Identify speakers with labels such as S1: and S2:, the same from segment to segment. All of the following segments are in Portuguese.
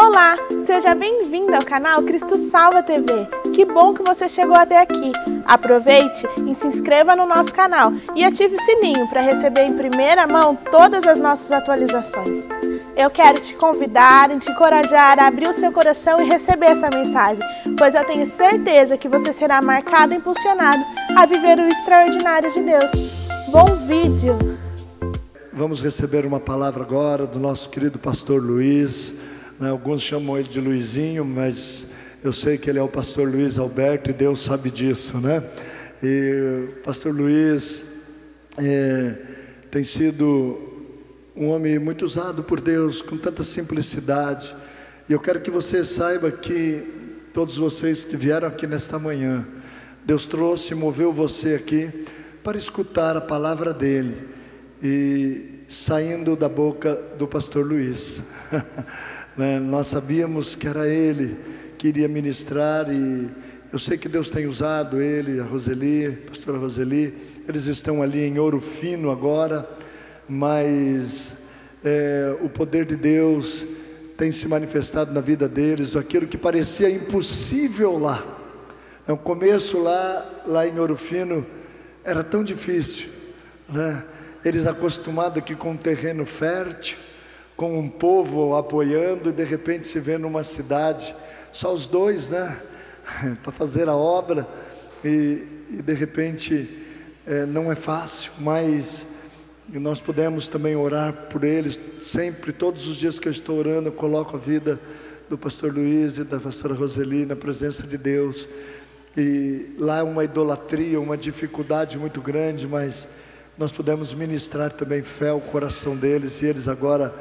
S1: Olá, seja bem-vindo ao canal Cristo Salva TV. Que bom que você chegou até aqui. Aproveite e se inscreva no nosso canal e ative o sininho para receber em primeira mão todas as nossas atualizações. Eu quero te convidar e te encorajar a abrir o seu coração e receber essa mensagem, pois eu tenho certeza que você será marcado e impulsionado a viver o extraordinário de Deus. Bom vídeo!
S2: Vamos receber uma palavra agora do nosso querido pastor Luiz. Alguns chamam ele de Luizinho, mas eu sei que ele é o pastor Luiz Alberto e Deus sabe disso, né? E o pastor Luiz tem sido um homem muito usado por Deus, com tanta simplicidade. E eu quero que você saiba que todos vocês que vieram aqui nesta manhã, Deus trouxe e moveu você aqui para escutar a palavra dele, e saindo da boca do pastor Luiz. Nós sabíamos que era ele que iria ministrar, e eu sei que Deus tem usado ele, a Roseli, a pastora Roseli. Eles estão ali em Ouro Fino agora, mas o poder de Deus tem se manifestado na vida deles. Aquilo que parecia impossível lá, no começo lá em Ouro Fino, era tão difícil, né? Eles acostumados aqui com um terreno fértil, com um povo apoiando, e de repente se vê numa cidade, só os dois, né? Para fazer a obra, e de repente não é fácil, mas nós podemos também orar por eles. Sempre, todos os dias que eu estou orando, eu coloco a vida do pastor Luiz e da pastora Roseli na presença de Deus. E lá é uma idolatria, uma dificuldade muito grande, mas nós podemos ministrar também fé ao coração deles, e eles agora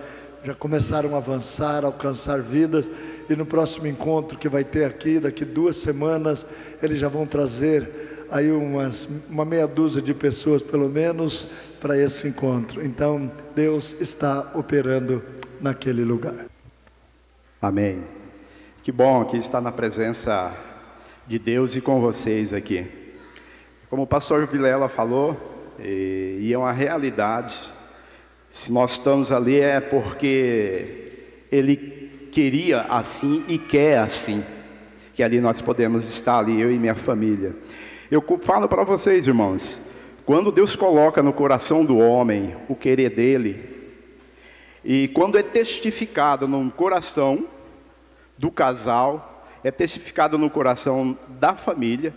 S2: já começaram a avançar, a alcançar vidas, e no próximo encontro que vai ter aqui, daqui 2 semanas, eles já vão trazer aí uma meia dúzia de pessoas, pelo menos, para esse encontro. Então, Deus está operando naquele lugar.
S3: Amém. Que bom aqui estar na presença de Deus e com vocês aqui. Como o pastor Vilela falou, e é uma realidade, se nós estamos ali é porque Ele queria assim e quer assim, que ali nós podemos estar ali, eu e minha família. Eu falo para vocês, irmãos, quando Deus coloca no coração do homem o querer dele, e quando é testificado no coração do casal, é testificado no coração da família,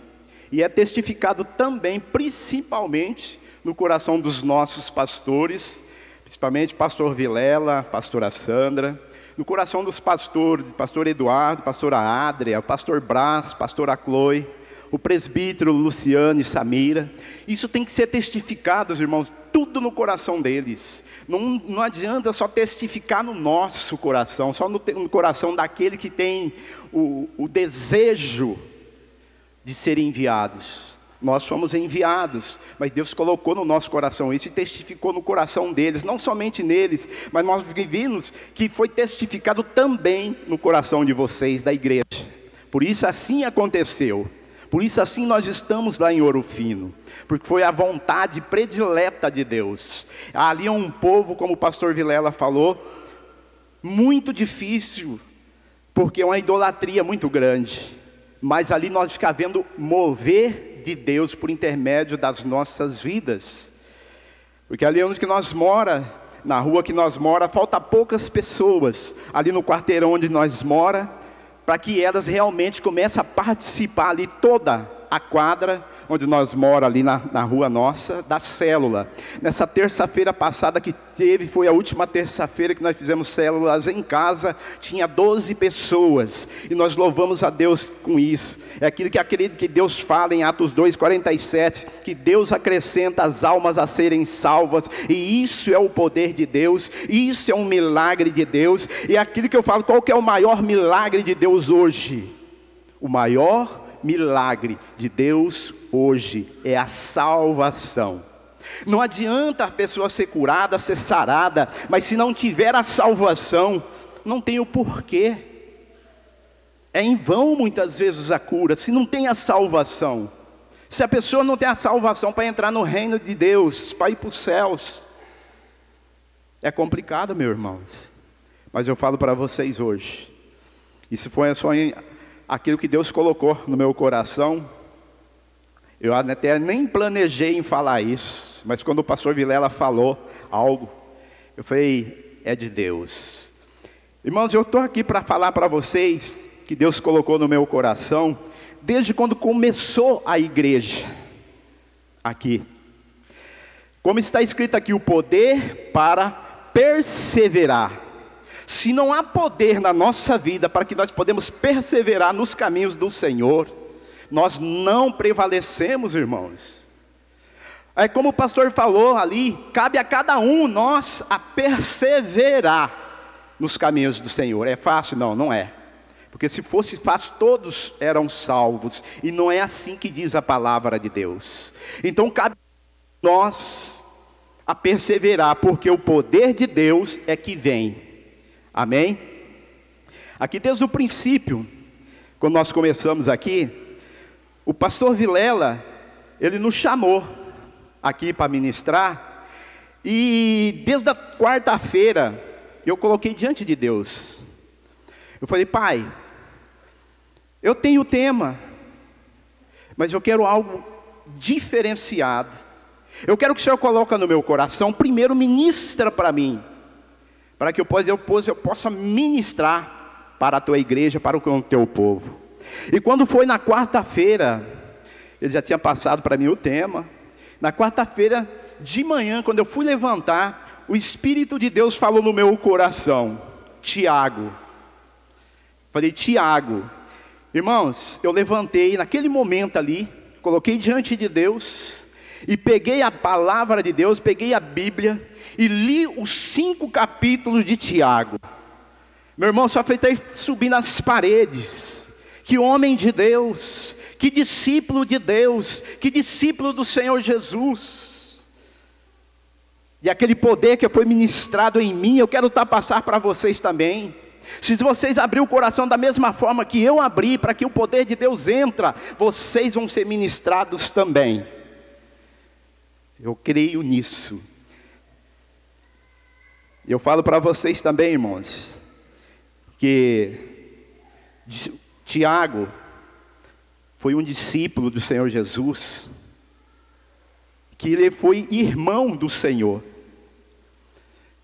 S3: e é testificado também, principalmente, no coração dos nossos pastores, principalmente pastor Vilela, pastora Sandra, no coração dos pastores, pastor Eduardo, pastora Adria, pastor Brás, pastora Chloe, o presbítero Luciano e Samira. Isso tem que ser testificado, irmãos, tudo no coração deles. Não adianta só testificar no nosso coração, só no coração daquele que tem o desejo de serem enviados. Nós fomos enviados, mas Deus colocou no nosso coração isso e testificou no coração deles, não somente neles, mas nós vimos que foi testificado também no coração de vocês, da igreja. Por isso assim aconteceu, por isso assim nós estamos lá em Ouro Fino, porque foi a vontade predileta de Deus. Ali é um povo, como o pastor Vilela falou, muito difícil, porque é uma idolatria muito grande, mas ali nós ficamos vendo mover de Deus por intermédio das nossas vidas, porque ali onde que nós mora, na rua que nós mora, falta poucas pessoas ali no quarteirão onde nós mora, para que elas realmente comecem a participar ali toda a quadra onde nós mora, ali na rua nossa, da célula. Nessa terça-feira passada que teve, foi a última terça-feira que nós fizemos células em casa, tinha 12 pessoas, e nós louvamos a Deus com isso. É aquilo que acredito que Deus fala em Atos 2:47, que Deus acrescenta as almas a serem salvas, e isso é o poder de Deus, isso é um milagre de Deus. E é aquilo que eu falo, qual que é o maior milagre de Deus hoje? O maior milagre de Deus hoje é a salvação. Não adianta a pessoa ser curada, ser sarada, mas se não tiver a salvação, não tem o porquê. É em vão muitas vezes a cura, se não tem a salvação. Se a pessoa não tem a salvação para entrar no reino de Deus, para ir para os céus, é complicado, meus irmãos. Mas eu falo para vocês hoje, Isso foi só aquilo que Deus colocou no meu coração. Eu até nem planejei em falar isso, mas quando o pastor Vilela falou algo, eu falei, é de Deus. Irmãos, eu estou aqui para falar para vocês que Deus colocou no meu coração, desde quando começou a igreja, aqui. Como está escrito aqui, o poder para perseverar. Se não há poder na nossa vida para que nós podemos perseverar nos caminhos do Senhor, nós não prevalecemos, irmãos. É como o pastor falou ali, cabe a cada um nós a perseverar nos caminhos do Senhor. É fácil? Não, não é. Porque se fosse fácil, todos eram salvos. E não é assim que diz a palavra de Deus. Então cabe a nós a perseverar, porque o poder de Deus é que vem. Amém? Aqui desde o princípio, quando nós começamos aqui, o pastor Vilela, ele nos chamou aqui para ministrar. E desde a quarta-feira, eu coloquei diante de Deus. Eu falei, pai, eu tenho o tema, mas eu quero algo diferenciado. Eu quero que o Senhor coloque no meu coração, primeiro ministra para mim, para que eu possa ministrar para a tua igreja, para o teu povo. E quando foi na quarta-feira, ele já tinha passado para mim o tema. Na quarta-feira de manhã, quando eu fui levantar, o Espírito de Deus falou no meu coração, Tiago. Falei, Tiago. Irmãos, eu levantei naquele momento ali, coloquei diante de Deus, e peguei a palavra de Deus, peguei a Bíblia, e li os 5 capítulos de Tiago. Meu irmão, só fez subir nas paredes. Que homem de Deus, que discípulo de Deus, que discípulo do Senhor Jesus. E aquele poder que foi ministrado em mim, eu quero passar para vocês também. Se vocês abrirem o coração da mesma forma que eu abri, para que o poder de Deus entre, vocês vão ser ministrados também. Eu creio nisso. Eu falo para vocês também, irmãos, que Tiago foi um discípulo do Senhor Jesus, que ele foi irmão do Senhor.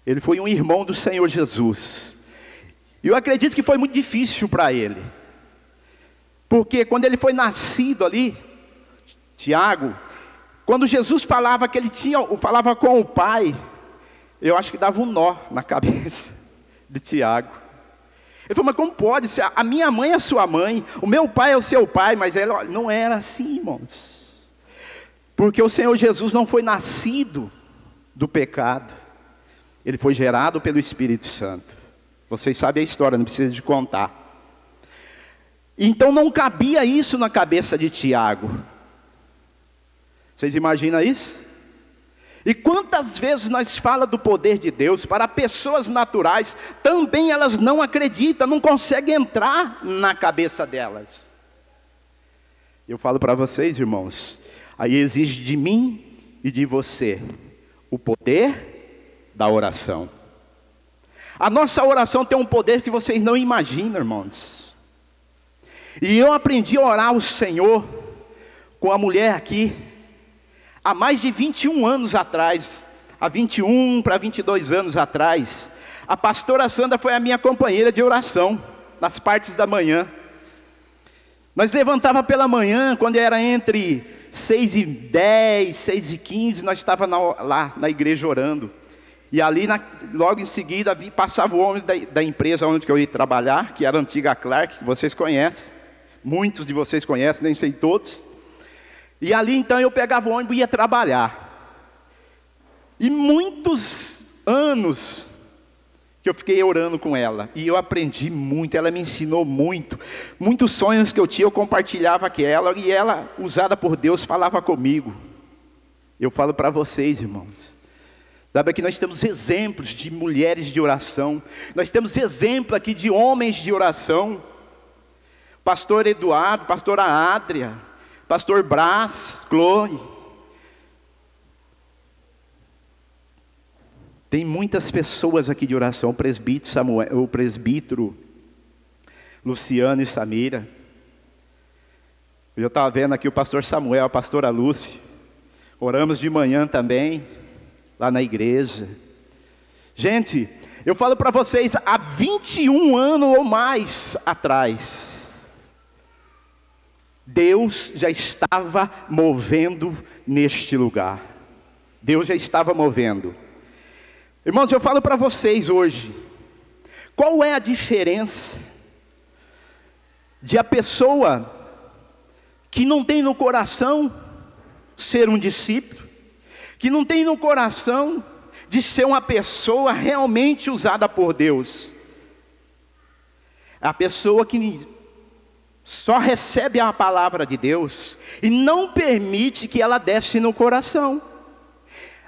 S3: Ele foi um irmão do Senhor Jesus. E eu acredito que foi muito difícil para ele. Porque quando ele foi nascido ali, Tiago, quando Jesus falava que ele falava com o pai, eu acho que dava um nó na cabeça de Tiago. Ele falou, mas como pode ser? A minha mãe é a sua mãe, o meu pai é o seu pai, mas ela não era assim, irmãos. Porque o Senhor Jesus não foi nascido do pecado. Ele foi gerado pelo Espírito Santo. Vocês sabem a história, não precisa de contar. Então não cabia isso na cabeça de Tiago. Vocês imaginam isso? E quantas vezes nós falamos do poder de Deus para pessoas naturais, também elas não acreditam, não conseguem entrar na cabeça delas. Eu falo para vocês, irmãos, aí exige de mim e de você o poder da oração. A nossa oração tem um poder que vocês não imaginam, irmãos. E eu aprendi a orar ao Senhor com a mulher aqui, há mais de 21 anos atrás, há 21 para 22 anos atrás, a pastora Sandra foi a minha companheira de oração, nas partes da manhã. Nós levantava pela manhã, quando era entre 6h10, 6h15, nós estávamos lá na igreja orando. E ali, logo em seguida, passava o homem da empresa onde eu ia trabalhar, que era a antiga Clark, que vocês conhecem. Muitos de vocês conhecem, nem sei todos. E ali então eu pegava o ônibus e ia trabalhar. E muitos anos que eu fiquei orando com ela. E eu aprendi muito, ela me ensinou muito. Muitos sonhos que eu tinha, eu compartilhava com ela. E ela, usada por Deus, falava comigo. Eu falo para vocês, irmãos. Sabe que nós temos exemplos de mulheres de oração. Nós temos exemplo aqui de homens de oração. Pastor Eduardo, pastora Adria, pastor Brás, Chloe. Tem muitas pessoas aqui de oração. O presbítero Samuel, o presbítero Luciano e Samira. Eu estava vendo aqui o pastor Samuel, a pastora Lúcia. Oramos de manhã também, lá na igreja. Gente, eu falo para vocês, há 21 anos ou mais atrás, Deus já estava movendo neste lugar. Deus já estava movendo. Irmãos, eu falo para vocês hoje, qual é a diferença de a pessoa que não tem no coração ser um discípulo, que não tem no coração de ser uma pessoa realmente usada por Deus? A pessoa que só recebe a palavra de Deus e não permite que ela desce no coração.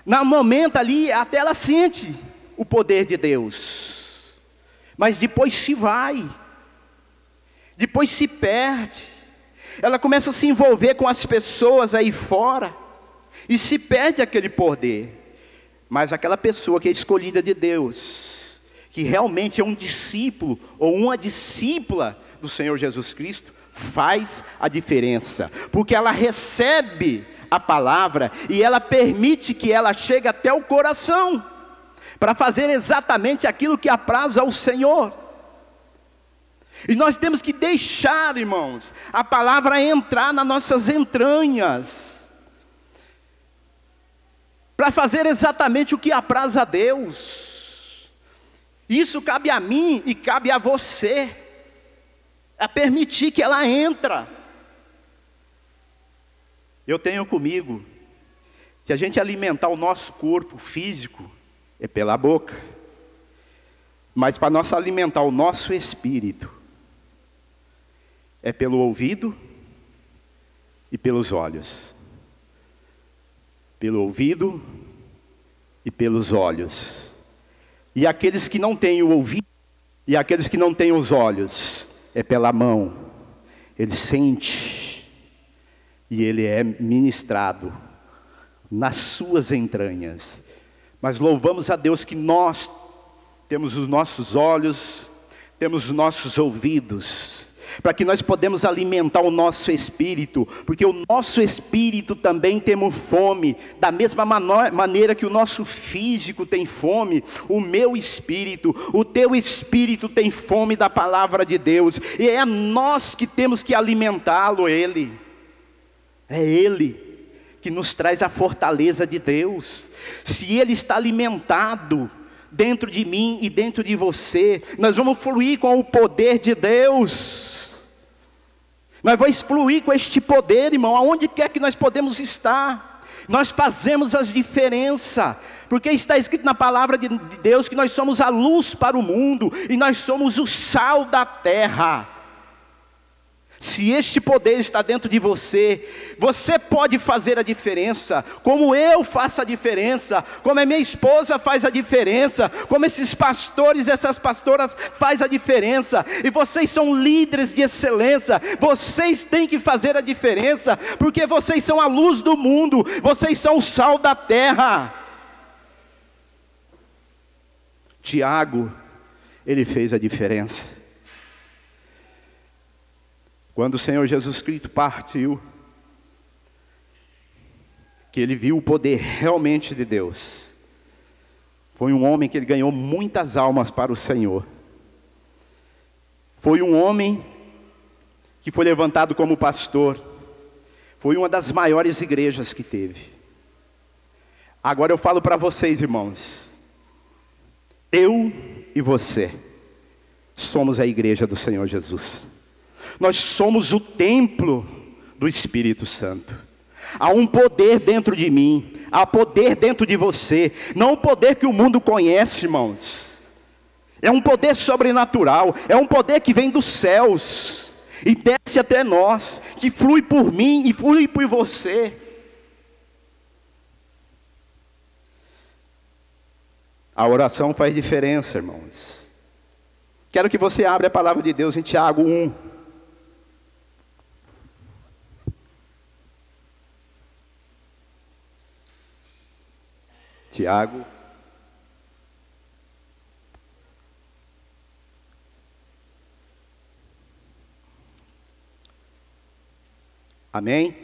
S3: No momento ali, até ela sente o poder de Deus, mas depois se vai, depois se perde. Ela começa a se envolver com as pessoas aí fora e se perde aquele poder. Mas aquela pessoa que é escolhida de Deus, que realmente é um discípulo ou uma discípula do Senhor Jesus Cristo, faz a diferença, porque ela recebe a palavra e ela permite que ela chegue até o coração, para fazer exatamente aquilo que apraz ao Senhor. E nós temos que deixar, irmãos, a palavra entrar nas nossas entranhas, para fazer exatamente o que apraz a Deus. Isso cabe a mim e cabe a você, a permitir que ela entre. Eu tenho comigo, se a gente alimentar o nosso corpo físico, é pela boca, mas para nós alimentar o nosso espírito, é pelo ouvido e pelos olhos. Pelo ouvido e pelos olhos. E aqueles que não têm o ouvido e aqueles que não têm os olhos, é pela mão. Ele sente e ele é ministrado nas suas entranhas. Mas louvamos a Deus que nós temos os nossos olhos, temos os nossos ouvidos, para que nós podemos alimentar o nosso espírito, porque o nosso espírito também temos fome, da mesma maneira que o nosso físico tem fome, o meu espírito, o teu espírito tem fome da palavra de Deus, e é nós que temos que alimentá-lo. Ele, é Ele que nos traz a fortaleza de Deus. Se Ele está alimentado dentro de mim e dentro de você, nós vamos fluir com o poder de Deus. Nós vamos fluir com este poder, irmão, aonde quer que nós podemos estar. Nós fazemos as diferenças, porque está escrito na palavra de Deus que nós somos a luz para o mundo, e nós somos o sal da terra. Se este poder está dentro de você, você pode fazer a diferença, como eu faço a diferença, como a minha esposa faz a diferença, como esses pastores, essas pastoras faz a diferença, e vocês são líderes de excelência, vocês têm que fazer a diferença, porque vocês são a luz do mundo, vocês são o sal da terra. Tiago, ele fez a diferença. Quando o Senhor Jesus Cristo partiu, que ele viu o poder realmente de Deus, foi um homem que ele ganhou muitas almas para o Senhor. Foi um homem que foi levantado como pastor, foi uma das maiores igrejas que teve. Agora eu falo para vocês, irmãos, eu e você somos a igreja do Senhor Jesus. Nós somos o templo do Espírito Santo. Há um poder dentro de mim, há poder dentro de você, não o poder que o mundo conhece, irmãos. É um poder sobrenatural, é um poder que vem dos céus e desce até nós, que flui por mim e flui por você. A oração faz diferença, irmãos. Quero que você abra a palavra de Deus em Tiago 1. Tiago, Amém?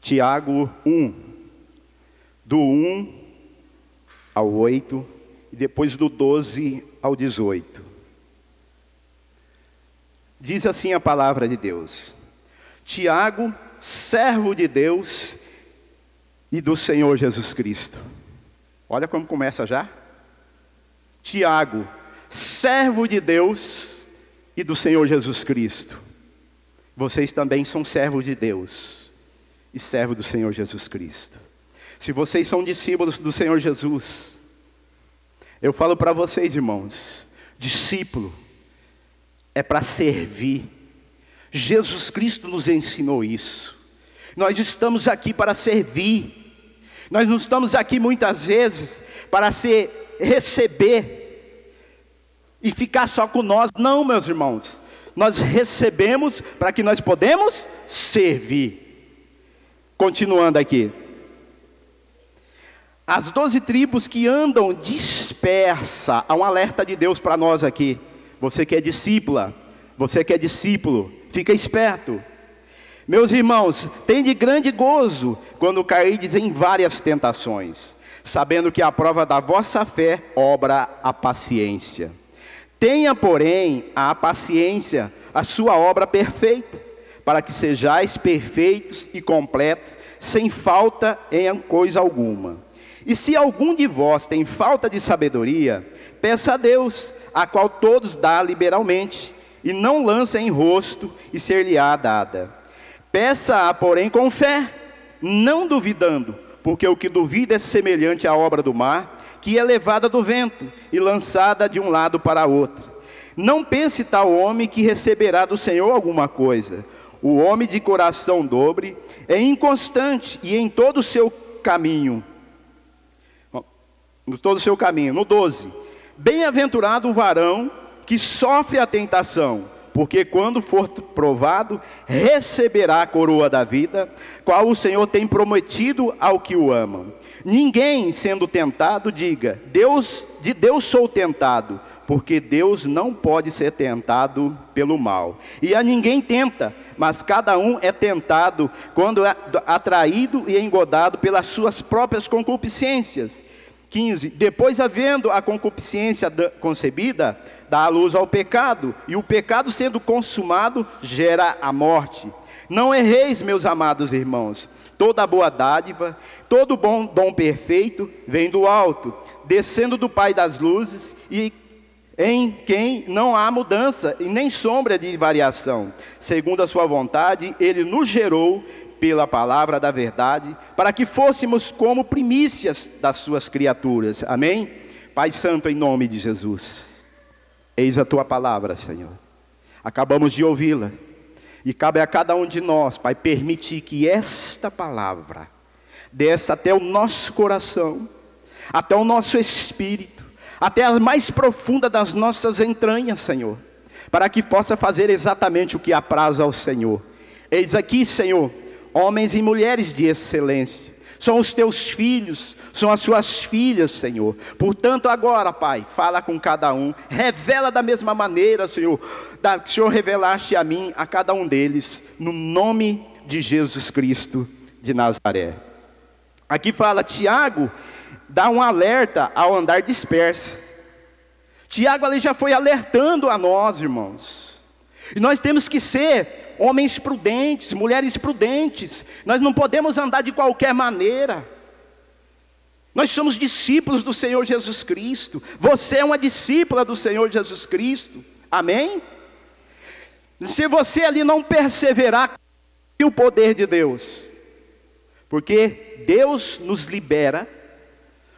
S3: Tiago 1, do 1 ao 8, e depois do 12 ao 18. Diz assim a palavra de Deus: Tiago, servo de Deus e do Senhor Jesus Cristo. Olha como começa já. Tiago, servo de Deus e do Senhor Jesus Cristo. Vocês também são servos de Deus e servo do Senhor Jesus Cristo. Se vocês são discípulos do Senhor Jesus, eu falo para vocês, irmãos, discípulo é para servir. Jesus Cristo nos ensinou isso. Nós estamos aqui para servir. Nós não estamos aqui muitas vezes para receber e ficar só com nós. Não, meus irmãos. Nós recebemos para que nós podemos servir. Continuando aqui. As 12 tribos que andam dispersas. Há um alerta de Deus para nós aqui. Você que é discípula, você que é discípulo, fica esperto. Meus irmãos, tende grande gozo quando cairdes em várias tentações, sabendo que a prova da vossa fé obra a paciência. Tenha, porém, a paciência, a sua obra perfeita, para que sejais perfeitos e completos, sem falta em coisa alguma. E se algum de vós tem falta de sabedoria, peça a Deus, a qual todos dá liberalmente, e não lança em rosto, e ser-lhe-á dada. Peça-a, porém, com fé, não duvidando, porque o que duvida é semelhante à obra do mar, que é levada do vento e lançada de um lado para outro. Não pense tal homem que receberá do Senhor alguma coisa. O homem de coração dobre é inconstante e em todo o seu caminho. No 12. Bem-aventurado o varão que sofre a tentação, porque quando for provado, receberá a coroa da vida, qual o Senhor tem prometido ao que o ama. Ninguém, sendo tentado, diga, de Deus sou tentado, porque Deus não pode ser tentado pelo mal. E a ninguém tenta, mas cada um é tentado, quando é atraído e engodado pelas suas próprias concupiscências. 15. Depois, havendo a concupiscência concebida, dá a luz ao pecado, e o pecado sendo consumado, gera a morte. Não erreis, meus amados irmãos, toda boa dádiva, todo bom dom perfeito, vem do alto, descendo do Pai das luzes, e em quem não há mudança, e nem sombra de variação. Segundo a sua vontade, Ele nos gerou pela palavra da verdade, para que fôssemos como primícias das suas criaturas. Amém? Pai Santo, em nome de Jesus, eis a tua palavra, Senhor. Acabamos de ouvi-la, e cabe a cada um de nós, Pai, permitir que esta palavra desça até o nosso coração, até o nosso espírito, até a mais profunda das nossas entranhas, Senhor, para que possa fazer exatamente o que apraz ao Senhor. Eis aqui, Senhor, homens e mulheres de excelência, são os teus filhos, são as suas filhas, Senhor. Portanto, agora, Pai, fala com cada um, revela da mesma maneira, Senhor, que o Senhor revelaste a mim, a cada um deles, no nome de Jesus Cristo de Nazaré. Aqui fala, Tiago dá um alerta ao andar disperso. Tiago ali já foi alertando a nós, irmãos. E nós temos que ser homens prudentes, mulheres prudentes. Nós não podemos andar de qualquer maneira. Nós somos discípulos do Senhor Jesus Cristo. Você é uma discípula do Senhor Jesus Cristo. Amém? Se você ali não perseverar, e o poder de Deus, porque Deus nos libera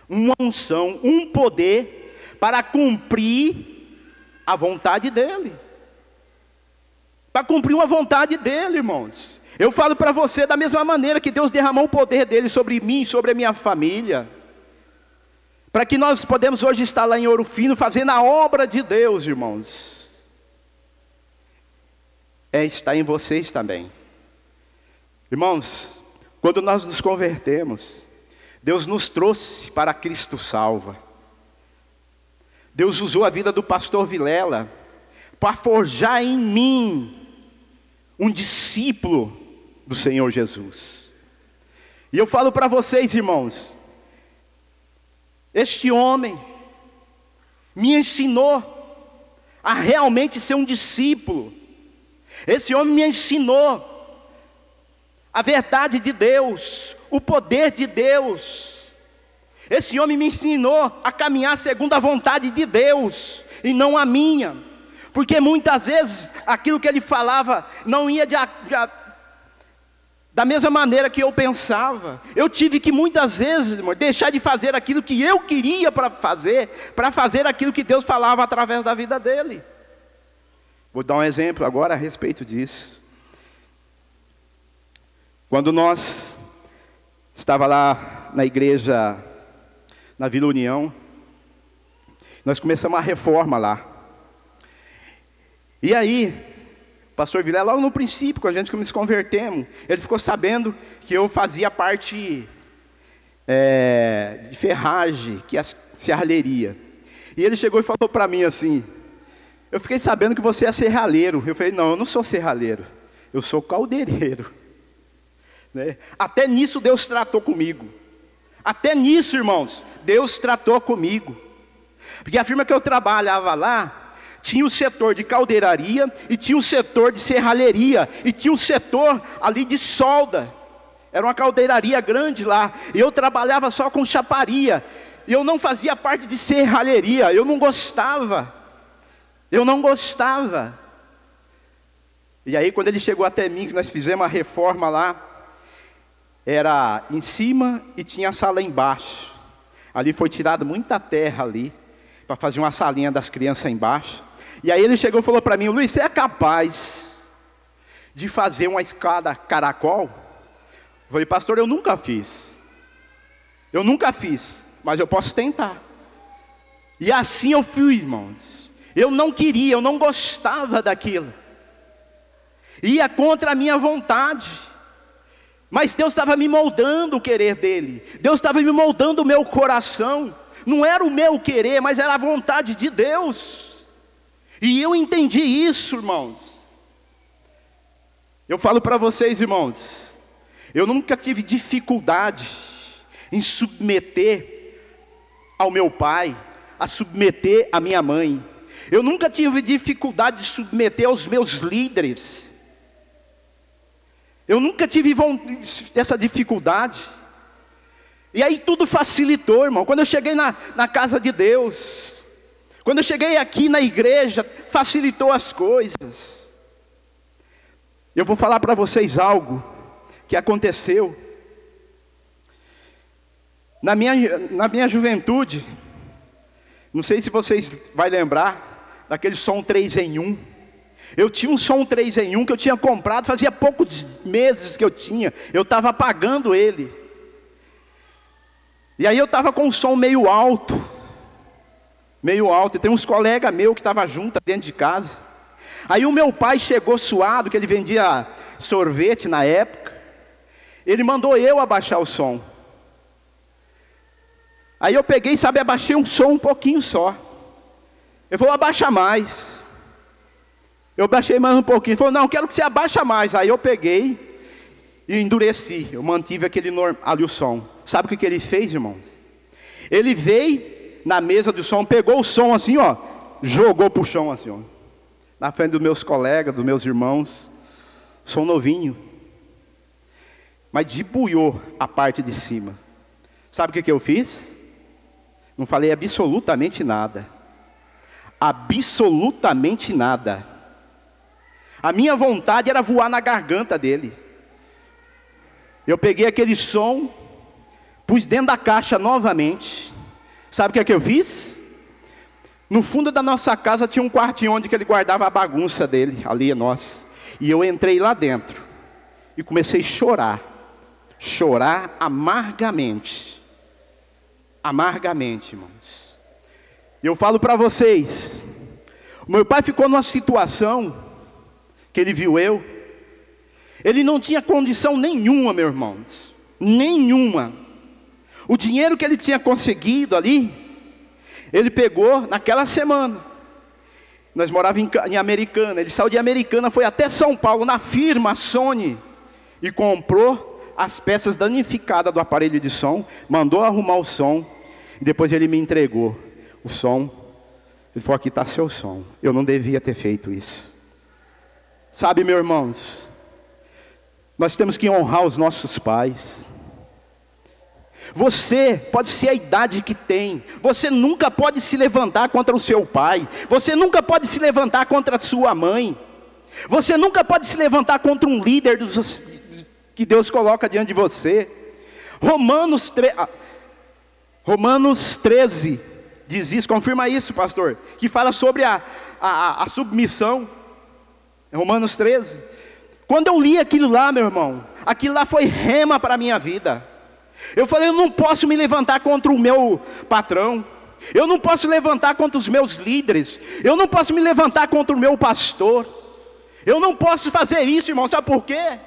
S3: uma unção, um poder para cumprir a vontade dEle. Para cumprir uma vontade dEle, irmãos. Eu falo para você da mesma maneira que Deus derramou o poder dEle sobre mim, sobre a minha família, para que nós podemos hoje estar lá em Ouro Fino, fazendo a obra de Deus, irmãos. Está em vocês também. Irmãos, quando nós nos convertemos, Deus nos trouxe para Cristo Salva. Deus usou a vida do pastor Vilela para forjar em mim um discípulo do Senhor Jesus. E eu falo para vocês, irmãos, este homem me ensinou a realmente ser um discípulo. Esse homem me ensinou a verdade de Deus, o poder de Deus. Esse homem me ensinou a caminhar segundo a vontade de Deus e não a minha, porque muitas vezes aquilo que ele falava não ia da mesma maneira que eu pensava. Eu tive que muitas vezes, irmão, deixar de fazer aquilo que eu queria para fazer aquilo que Deus falava através da vida dele. Vou dar um exemplo agora a respeito disso. Quando nós estava lá na igreja, na Vila União, nós começamos uma reforma lá. E aí, o pastor Vilela, logo no princípio, quando a gente se convertemos, ele ficou sabendo que eu fazia parte de ferragem, que é a serralheria. E ele chegou e falou para mim assim: eu fiquei sabendo que você é serralheiro. Eu falei: não, eu não sou serralheiro, eu sou caldeireiro. Né? Até nisso Deus tratou comigo. Até nisso, irmãos, Deus tratou comigo. Porque a firma que eu trabalhava lá tinha o setor de caldeiraria e tinha o setor de serralheria e tinha o setor ali de solda. Era uma caldeiraria grande lá, e eu trabalhava só com chaparia, e eu não fazia parte de serralheria. Eu não gostava. E aí quando ele chegou até mim, que nós fizemos uma reforma lá, era em cima e tinha a sala embaixo. Ali foi tirada muita terra ali, para fazer uma salinha das crianças embaixo. E aí ele chegou e falou para mim: Luiz, você é capaz de fazer uma escada caracol? Eu falei: pastor, eu nunca fiz, mas eu posso tentar. E assim eu fui, irmãos. Eu não queria, eu não gostava daquilo, ia contra a minha vontade. Mas Deus estava me moldando o querer dele. Deus estava me moldando o meu coração. Não era o meu querer, mas era a vontade de Deus. E eu entendi isso, irmãos. Eu falo para vocês, irmãos, eu nunca tive dificuldade em submeter ao meu pai, a submeter a minha mãe. Eu nunca tive dificuldade de submeter aos meus líderes. Eu nunca tive essa dificuldade. E aí tudo facilitou, irmão. Quando eu cheguei na casa de Deus, quando eu cheguei aqui na igreja, facilitou as coisas. Eu vou falar para vocês algo que aconteceu. Na minha juventude, não sei se vocês vão lembrar daquele som 3 em 1. Eu tinha um som 3 em 1 que eu tinha comprado, fazia poucos meses que eu tinha. Eu estava pagando ele. E aí eu estava com um som meio alto. E tem uns colegas meus que estavam juntos dentro de casa. Aí o meu pai chegou suado, que ele vendia sorvete na época. Ele mandou eu abaixar o som. Aí eu peguei, abaixei um som um pouquinho só. Ele falou: abaixa mais. Eu baixei mais um pouquinho. Ele falou: não, quero que você abaixa mais. Aí eu peguei e endureci. Eu mantive ali o som. Sabe o que ele fez, irmãos? Ele veio na mesa do som, pegou o som assim, ó, jogou pro chão assim, ó, na frente dos meus colegas, dos meus irmãos. Som novinho, mas debuiou a parte de cima. Sabe o que eu fiz? Não falei absolutamente nada. Absolutamente nada. A minha vontade era voar na garganta dele. Eu peguei aquele som, pus dentro da caixa novamente. Sabe o que eu fiz? No fundo da nossa casa tinha um quartinho onde ele guardava a bagunça dele, ali é nosso. E eu entrei lá dentro e comecei a chorar. Chorar amargamente. Amargamente, irmãos. E eu falo para vocês, o meu pai ficou numa situação que ele viu ele não tinha condição nenhuma, meus irmãos, nenhuma. O dinheiro que ele tinha conseguido ali, ele pegou naquela semana, Nós morávamos em Americana. Ele saiu de Americana, foi até São Paulo, na firma Sony, e comprou as peças danificadas do aparelho de som, mandou arrumar o som, e depois ele me entregou o som. Ele falou: aqui está seu som. Eu não devia ter feito isso. Sabe, meus irmãos, nós temos que honrar os nossos pais. Você pode ser a idade que tem, você nunca pode se levantar contra o seu pai, você nunca pode se levantar contra a sua mãe, você nunca pode se levantar contra um líder que Deus coloca diante de você. Romanos 13 diz isso, confirma isso, pastor, que fala sobre a submissão. Romanos 13. Quando eu li aquilo lá, meu irmão, aquilo lá foi rema para a minha vida. Eu falei: eu não posso me levantar contra o meu patrão, eu não posso levantar contra os meus líderes, eu não posso me levantar contra o meu pastor, eu não posso fazer isso, irmão. Sabe por quê?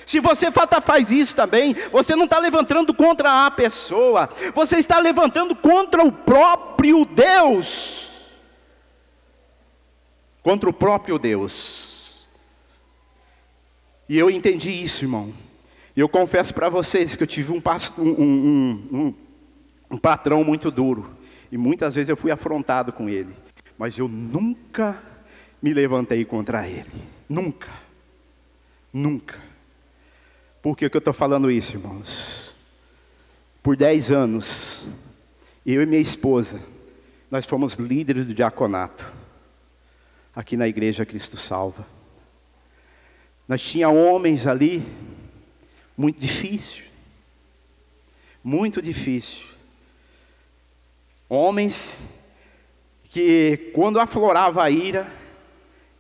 S3: Se você faz isso também, você não está levantando contra a pessoa, você está levantando contra o próprio Deus. Contra o próprio Deus. E eu entendi isso, irmão. E eu confesso para vocês que eu tive um patrão muito duro. E muitas vezes eu fui afrontado com ele. Mas eu nunca me levantei contra ele. Nunca. Nunca. Por que eu estou falando isso, irmãos? Por 10 anos, eu e minha esposa, nós fomos líderes do diaconato. Aqui na igreja Cristo Salva. Nós tínhamos homens ali, muito difícil. Muito difícil. Homens que quando aflorava a ira,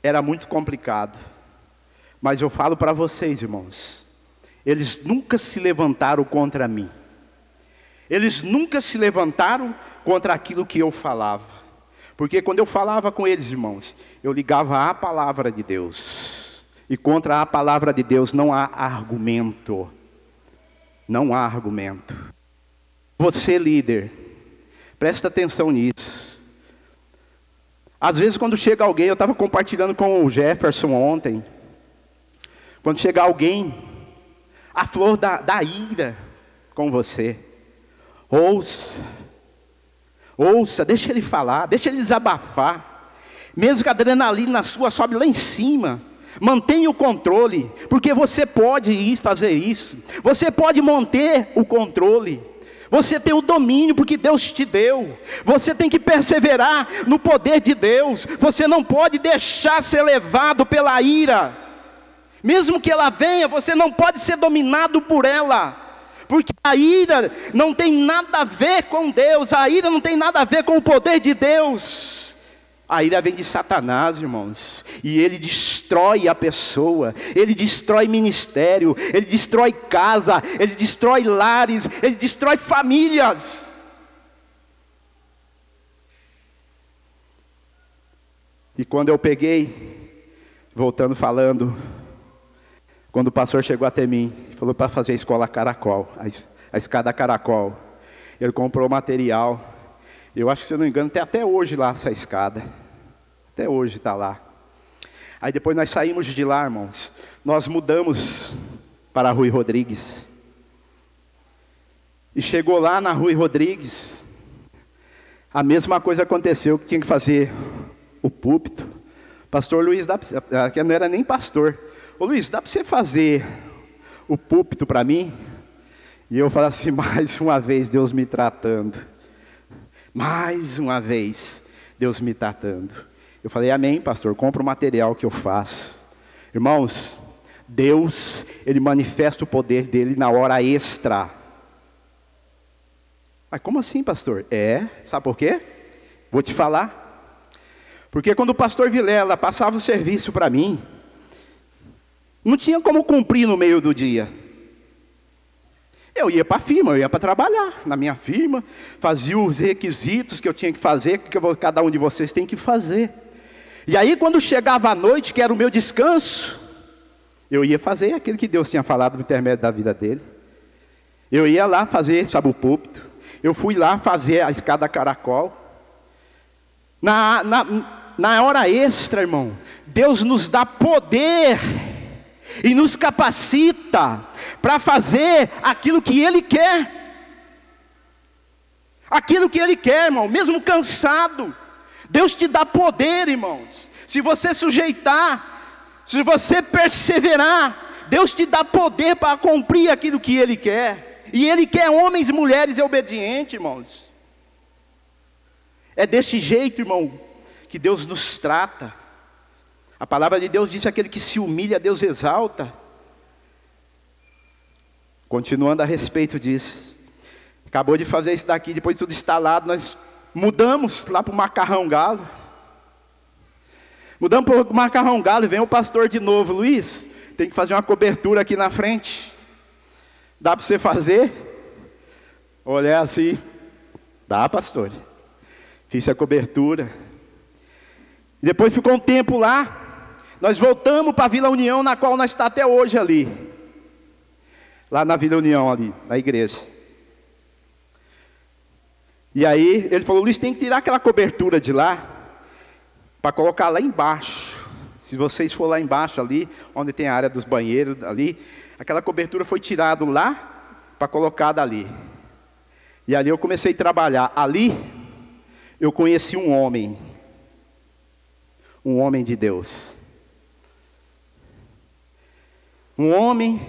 S3: era muito complicado. Mas eu falo para vocês, irmãos, eles nunca se levantaram contra mim. Eles nunca se levantaram contra aquilo que eu falava. Porque quando eu falava com eles, irmãos, eu ligava à palavra de Deus. E contra a palavra de Deus não há argumento. Não há argumento. Você, líder, presta atenção nisso. Às vezes quando chega alguém, eu estava compartilhando com o Jefferson ontem. Quando chega alguém, a flor da ira com você. Ouça, deixa ele falar, deixa ele desabafar. Mesmo que a adrenalina sua sobe lá em cima, mantenha o controle, porque você pode fazer isso. Você pode manter o controle. Você tem o domínio porque Deus te deu. Você tem que perseverar no poder de Deus. Você não pode deixar ser levado pela ira. Mesmo que ela venha, você não pode ser dominado por ela. Porque a ira não tem nada a ver com Deus. A ira não tem nada a ver com o poder de Deus. A ira vem de Satanás, irmãos. E ele destrói a pessoa. Ele destrói ministério. Ele destrói casa. Ele destrói lares. Ele destrói famílias. E quando eu peguei, voltando falando, quando o pastor chegou até mim, falou para fazer a escola Caracol, a escada Caracol. Ele comprou material. Eu acho que, se eu não me engano, tem até hoje lá essa escada. Até hoje está lá. Aí depois nós saímos de lá, irmãos. Nós mudamos para a Rui Rodrigues. E chegou lá na Rui Rodrigues. A mesma coisa aconteceu, que tinha que fazer o púlpito. Pastor Luiz, que não era nem pastor. Ô Luiz, dá para você fazer o púlpito para mim? E eu falo assim: mais uma vez Deus me tratando. Mais uma vez Deus me tratando. Eu falei: amém, pastor, compra o material que eu faço. Irmãos, Deus, Ele manifesta o poder dEle na hora extra. Mas como assim, pastor? Sabe por quê? Vou te falar. Porque quando o pastor Vilela passava o serviço para mim, não tinha como cumprir no meio do dia. Eu ia para a firma, eu ia para trabalhar na minha firma, fazia os requisitos que eu tinha que fazer, que cada um de vocês tem que fazer. E aí quando chegava a noite, que era o meu descanso, eu ia fazer aquilo que Deus tinha falado no intermédio da vida dele. Eu ia lá fazer, sabe, o púlpito. Eu fui lá fazer a escada Caracol. Na na hora extra, irmão, Deus nos dá poder e nos capacita para fazer aquilo que Ele quer. Aquilo que Ele quer, irmão, mesmo cansado. Deus te dá poder, irmãos. Se você sujeitar, se você perseverar, Deus te dá poder para cumprir aquilo que Ele quer. E Ele quer homens e mulheres obedientes, irmãos. É desse jeito, irmão, que Deus nos trata. A palavra de Deus diz: aquele que se humilha, Deus exalta. Continuando a respeito disso, acabou de fazer isso daqui, depois de tudo instalado, nós mudamos lá para o Macarrão Galo. Mudamos para o Macarrão Galo e vem o pastor de novo: Luiz, tem que fazer uma cobertura aqui na frente. Dá para você fazer? Olhei assim: dá, pastor. Fiz a cobertura. Depois ficou um tempo lá. Nós voltamos para a Vila União, na qual nós estamos até hoje ali. Lá na Vila União, ali, na igreja. E aí, ele falou: Luiz, tem que tirar aquela cobertura de lá, para colocar lá embaixo. Se vocês for lá embaixo ali, onde tem a área dos banheiros ali, aquela cobertura foi tirada lá, para colocar dali. E ali eu comecei a trabalhar. Ali, eu conheci um homem de Deus. Um homem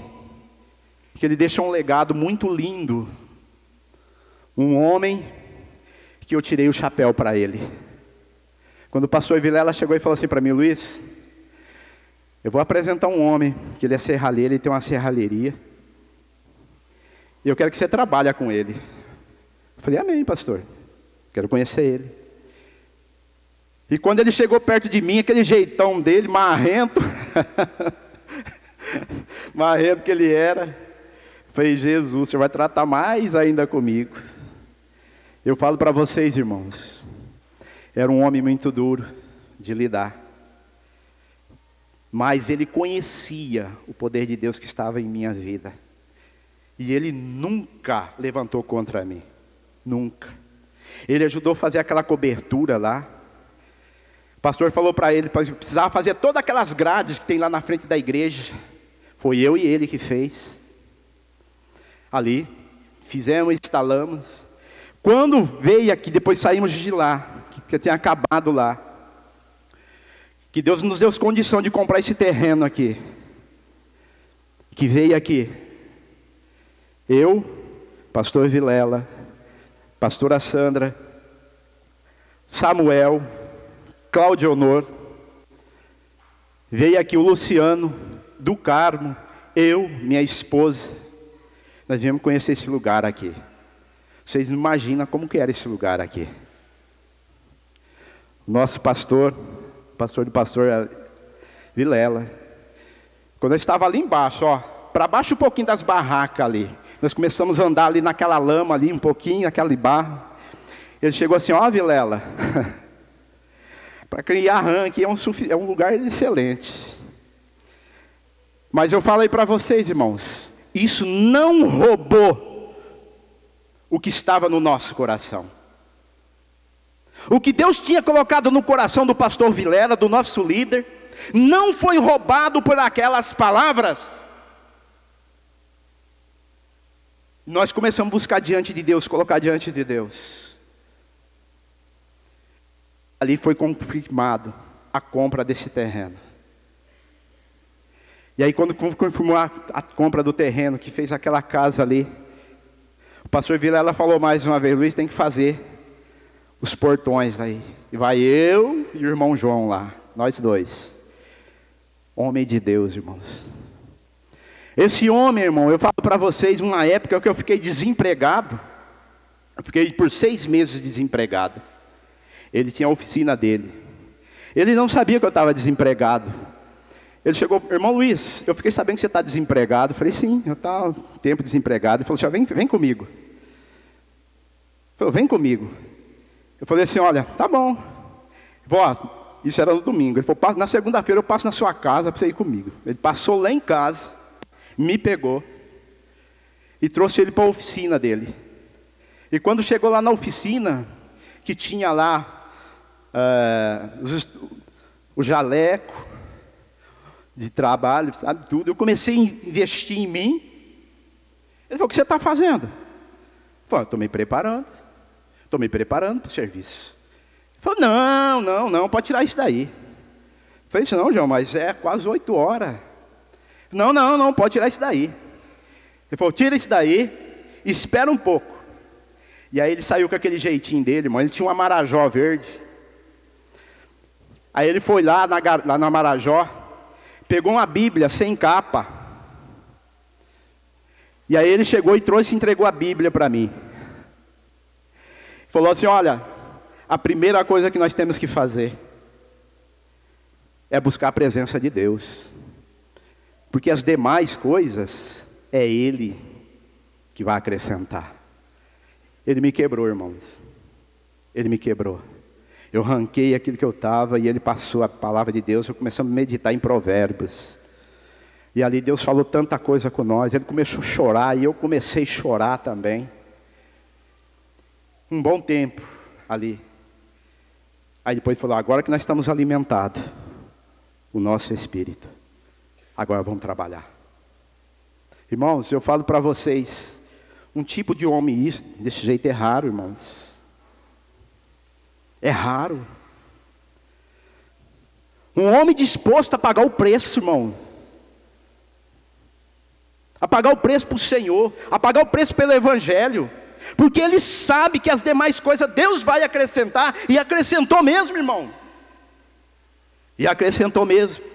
S3: que ele deixou um legado muito lindo. Um homem que eu tirei o chapéu para ele. Quando o pastor Vilela chegou e falou assim para mim: Luiz, eu vou apresentar um homem, que ele é serralheiro, ele tem uma serralheria, e eu quero que você trabalhe com ele. Eu falei: amém, pastor, quero conhecer ele. E quando ele chegou perto de mim, aquele jeitão dele, marrento, marrento que ele era, eu falei: Jesus, o Senhor vai tratar mais ainda comigo. Eu falo para vocês, irmãos, era um homem muito duro de lidar, mas ele conhecia o poder de Deus que estava em minha vida, e ele nunca levantou contra mim, nunca. Ele ajudou a fazer aquela cobertura lá. O pastor falou para ele que precisava fazer todas aquelas grades que tem lá na frente da igreja. Foi eu e ele que fez. Ali, fizemos, instalamos. Quando veio aqui, depois saímos de lá, que tinha acabado lá, que Deus nos deu condição de comprar esse terreno aqui, que veio aqui, eu, pastor Vilela, pastora Sandra, Samuel, Cláudio Honor, veio aqui o Luciano, do Carmo, eu, minha esposa, nós viemos conhecer esse lugar aqui. Vocês não imaginam como que era esse lugar aqui. Nosso pastor do pastor Vilela, quando eu estava ali embaixo, ó, para baixo um pouquinho das barracas ali, nós começamos a andar ali naquela lama ali, um pouquinho, aquele barro. Ele chegou assim: ó, Vilela, para criar rã aqui é um lugar excelente. Mas eu falei para vocês, irmãos, isso não roubou o que estava no nosso coração. O que Deus tinha colocado no coração do pastor Vilela, do nosso líder, não foi roubado por aquelas palavras. Nós começamos a buscar diante de Deus, colocar diante de Deus. Ali foi confirmado a compra desse terreno. E aí quando confirmou a compra do terreno, que fez aquela casa ali, o pastor Vilela falou mais uma vez: Luiz, tem que fazer os portões aí. E vai eu e o irmão João lá, nós dois. Homem de Deus, irmãos. Esse homem, irmão, eu falo para vocês, uma época que eu fiquei desempregado. Eu fiquei por 6 meses desempregado. Ele tinha a oficina dele. Ele não sabia que eu estava desempregado. Ele chegou: irmão Luiz, eu fiquei sabendo que você está desempregado. Eu falei: sim, eu estava um tempo desempregado. Ele falou assim: vem comigo. Ele falou: vem comigo. Eu falei assim: olha, tá bom. Vó, isso era no domingo. Ele falou: na segunda-feira eu passo na sua casa para você ir comigo. Ele passou lá em casa, me pegou e trouxe ele para a oficina dele. E quando chegou lá na oficina, que tinha lá o jaleco de trabalho, sabe, tudo. Eu comecei a investir em mim. Ele falou: o que você está fazendo? Eu falei: estou me preparando para o serviço. Ele falou: não, pode tirar isso daí. Eu falei: isso não, João, mas é quase 8 horas. Não, pode tirar isso daí. Ele falou: tira isso daí, espera um pouco. E aí ele saiu com aquele jeitinho dele, irmão. Ele tinha uma Marajó verde. Aí ele foi lá na Marajó, pegou uma Bíblia sem capa. E aí ele chegou e trouxe e entregou a Bíblia para mim. Falou assim: olha, a primeira coisa que nós temos que fazer é buscar a presença de Deus. Porque as demais coisas é Ele que vai acrescentar. Ele me quebrou, irmãos. Ele me quebrou. Eu ranquei aquilo que eu estava e ele passou a palavra de Deus. Eu comecei a meditar em Provérbios. E ali Deus falou tanta coisa com nós. Ele começou a chorar e eu comecei a chorar também. Um bom tempo ali. Aí depois falou: agora que nós estamos alimentados, o nosso espírito, agora vamos trabalhar. Irmãos, eu falo para vocês, um tipo de homem desse jeito é raro, irmãos. É raro. Um homem disposto a pagar o preço, irmão. A pagar o preço para o Senhor, a pagar o preço pelo Evangelho. Porque ele sabe que as demais coisas Deus vai acrescentar, e acrescentou mesmo, irmão. E acrescentou mesmo.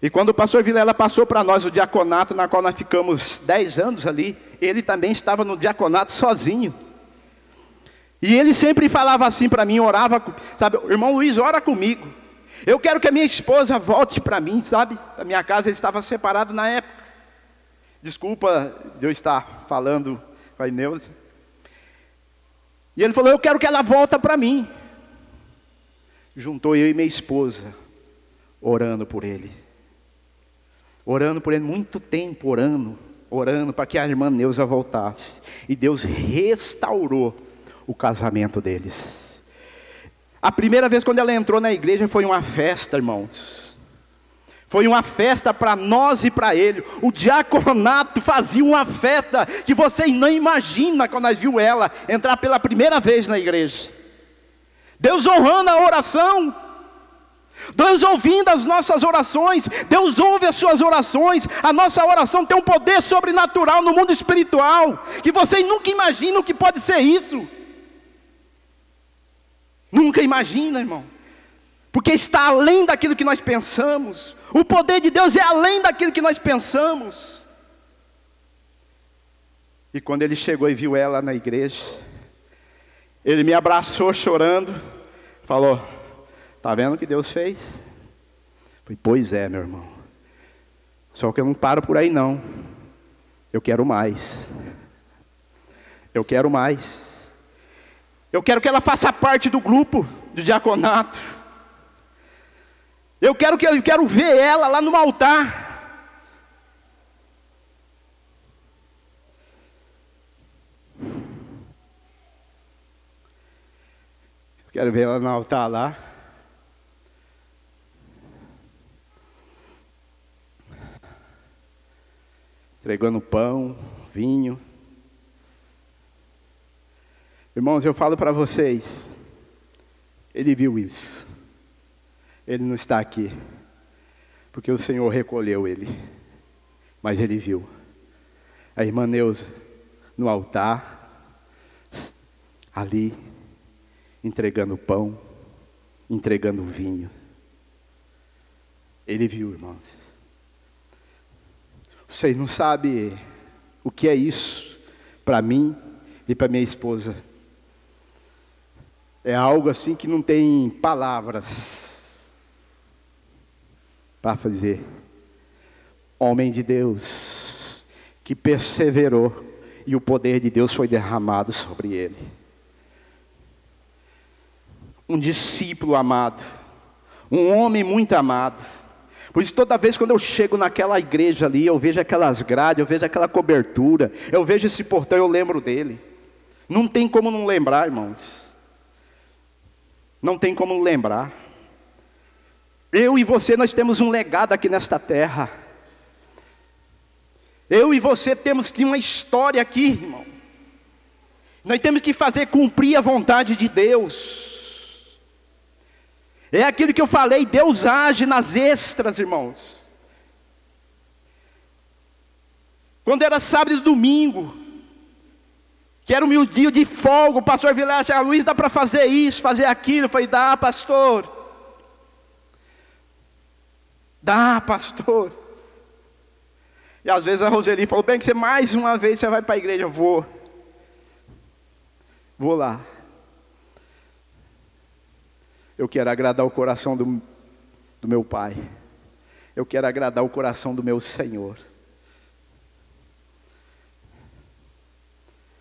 S3: E quando o pastor Vilela passou para nós o diaconato, na qual nós ficamos 10 anos ali, ele também estava no diaconato sozinho. E ele sempre falava assim para mim, orava, sabe, irmão Luiz, ora comigo. Eu quero que a minha esposa volte para mim, sabe? A minha casa, ele estava separado na época. Desculpa de eu estar falando com a Ineuza. E ele falou: eu quero que ela volte para mim. Juntou eu e minha esposa, orando por ele. Orando por ele, muito tempo orando para que a irmã Neuza voltasse. E Deus restaurou o casamento deles. A primeira vez quando ela entrou na igreja foi uma festa, irmãos. Foi uma festa para nós e para ele. O diaconato fazia uma festa que você não imagina quando nós vimos ela entrar pela primeira vez na igreja. Deus honrando a oração. Deus ouvindo as nossas orações. Deus ouve as suas orações. A nossa oração tem um poder sobrenatural no mundo espiritual, que vocês nunca imaginam que pode ser isso. Nunca imagina, irmão. Porque está além daquilo que nós pensamos. O poder de Deus é além daquilo que nós pensamos. E quando ele chegou e viu ela na igreja, ele me abraçou chorando, falou: está vendo o que Deus fez? Eu falei: pois é, meu irmão. Só que eu não paro por aí não. Eu quero mais. Eu quero mais. Eu quero que ela faça parte do grupo de diaconato. Eu quero ver ela lá no altar. Eu quero ver ela no altar lá. Entregando pão, vinho. Irmãos, eu falo para vocês, ele viu isso. Ele não está aqui, porque o Senhor recolheu ele, mas ele viu. A irmã Neuza, no altar, ali, entregando pão, entregando vinho. Ele viu, irmãos. Vocês não sabem o que é isso para mim e para minha esposa. É algo assim que não tem palavras para fazer. Homem de Deus, que perseverou, e o poder de Deus foi derramado sobre ele. Um discípulo amado, um homem muito amado. Por isso toda vez quando eu chego naquela igreja ali, eu vejo aquelas grades, eu vejo aquela cobertura, eu vejo esse portão, eu lembro dele. Não tem como não lembrar, irmãos. Não tem como não lembrar. Eu e você, nós temos um legado aqui nesta terra. Eu e você temos uma história aqui, irmão. Nós temos que fazer cumprir a vontade de Deus. É aquilo que eu falei, Deus age nas extras, irmãos. Quando era sábado e domingo, que era o meu dia de folga, o pastor Vilela disse: Luiz, dá para fazer isso, fazer aquilo? Eu falei: dá, pastor. Dá, pastor. E às vezes a Roseli falou: bem que você mais uma vez você vai para a igreja. Eu vou lá. Eu quero agradar o coração do meu Pai. Eu quero agradar o coração do meu Senhor.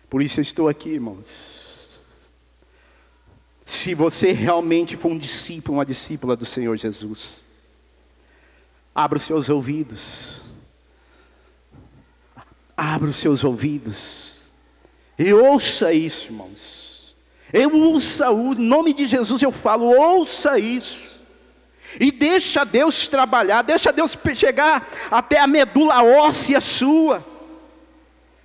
S3: Por isso eu estou aqui, irmãos. Se você realmente for um discípulo, uma discípula do Senhor Jesus, abra os seus ouvidos. Abra os seus ouvidos. E ouça isso, irmãos. Ouça, o nome de Jesus eu falo, ouça isso. E deixa Deus trabalhar, deixa Deus chegar até a medula óssea sua,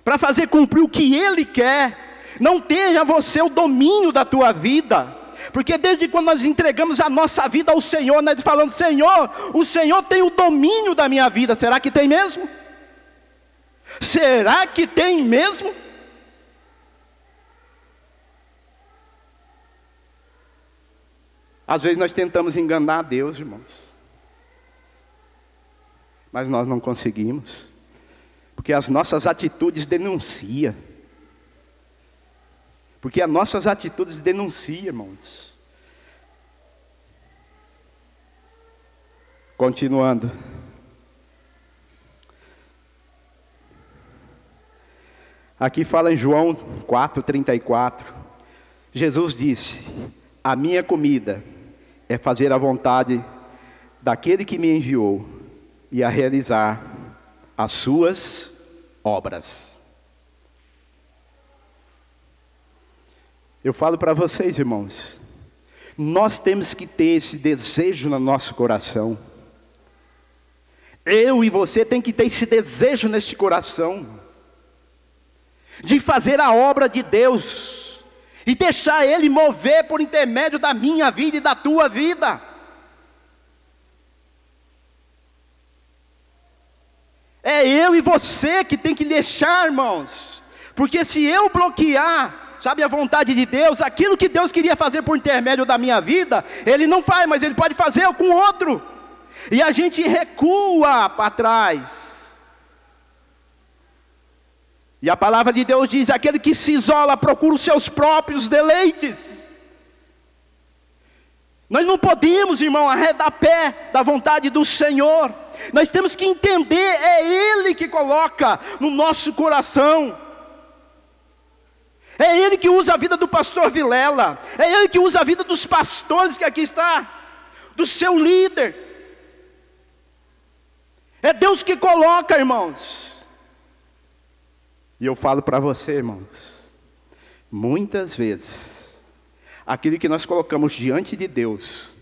S3: para fazer cumprir o que Ele quer. Não tenha você o domínio da tua vida, porque desde quando nós entregamos a nossa vida ao Senhor, nós falamos: Senhor, o Senhor tem o domínio da minha vida. Será que tem mesmo? Será que tem mesmo? Às vezes nós tentamos enganar a Deus, irmãos, mas nós não conseguimos. Porque as nossas atitudes denunciam. Porque as nossas atitudes denunciam, irmãos. Continuando. Aqui fala em João 4:34. Jesus disse: a minha comida é fazer a vontade daquele que me enviou e a realizar as suas obras. Eu falo para vocês, irmãos, nós temos que ter esse desejo no nosso coração. Eu e você tem que ter esse desejo neste coração, de fazer a obra de Deus, e deixar Ele mover por intermédio da minha vida e da tua vida. É eu e você que tem que deixar, irmãos, porque se eu bloquear, sabe, a vontade de Deus, aquilo que Deus queria fazer por intermédio da minha vida, Ele não faz, mas Ele pode fazer com outro, e a gente recua para trás. E a palavra de Deus diz: aquele que se isola procura os seus próprios deleites. Nós não podemos, irmão, arredar pé da vontade do Senhor. Nós temos que entender, é Ele que coloca no nosso coração. É Ele que usa a vida do pastor Vilela. É Ele que usa a vida dos pastores que aqui está, do seu líder. É Deus que coloca, irmãos. E eu falo para você, irmãos, muitas vezes, aquilo que nós colocamos diante de Deus,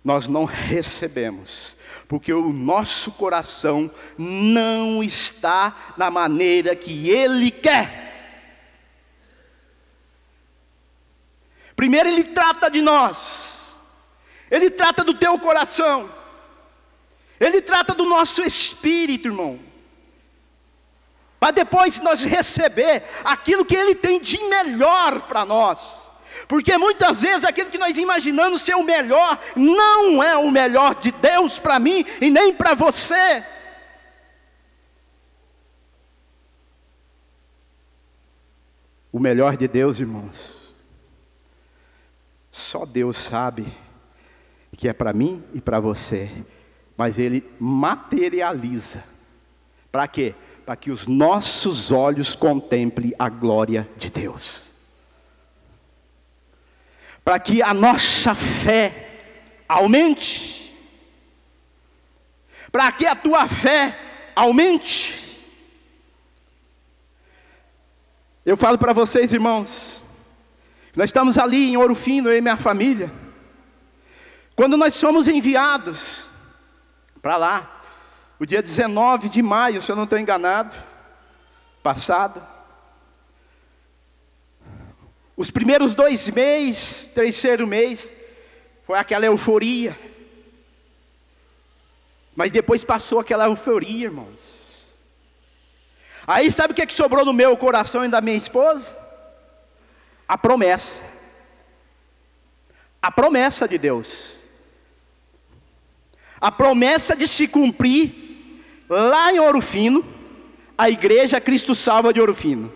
S3: nós não recebemos, porque o nosso coração não está na maneira que Ele quer. Primeiro Ele trata de nós, Ele trata do teu coração, Ele trata do nosso espírito, irmão, para depois nós receber aquilo que Ele tem de melhor para nós. Porque muitas vezes aquilo que nós imaginamos ser o melhor, não é o melhor de Deus para mim e nem para você. O melhor de Deus, irmãos, só Deus sabe que é para mim e para você. Mas Ele materializa. Para quê? Para que os nossos olhos contemplem a glória de Deus. Para que a nossa fé aumente. Para que a tua fé aumente. Eu falo para vocês, irmãos, nós estamos ali em Ouro Fino, eu e minha família. Quando nós fomos enviados para lá, o dia 19 de maio, se eu não estou enganado, passado, os primeiros 2 meses, terceiro mês, foi aquela euforia. Mas depois passou aquela euforia, irmãos. Aí sabe o que sobrou no meu coração e da minha esposa? A promessa. A promessa de Deus. A promessa de se cumprir lá em Ouro Fino, a igreja Cristo Salva de Ouro Fino.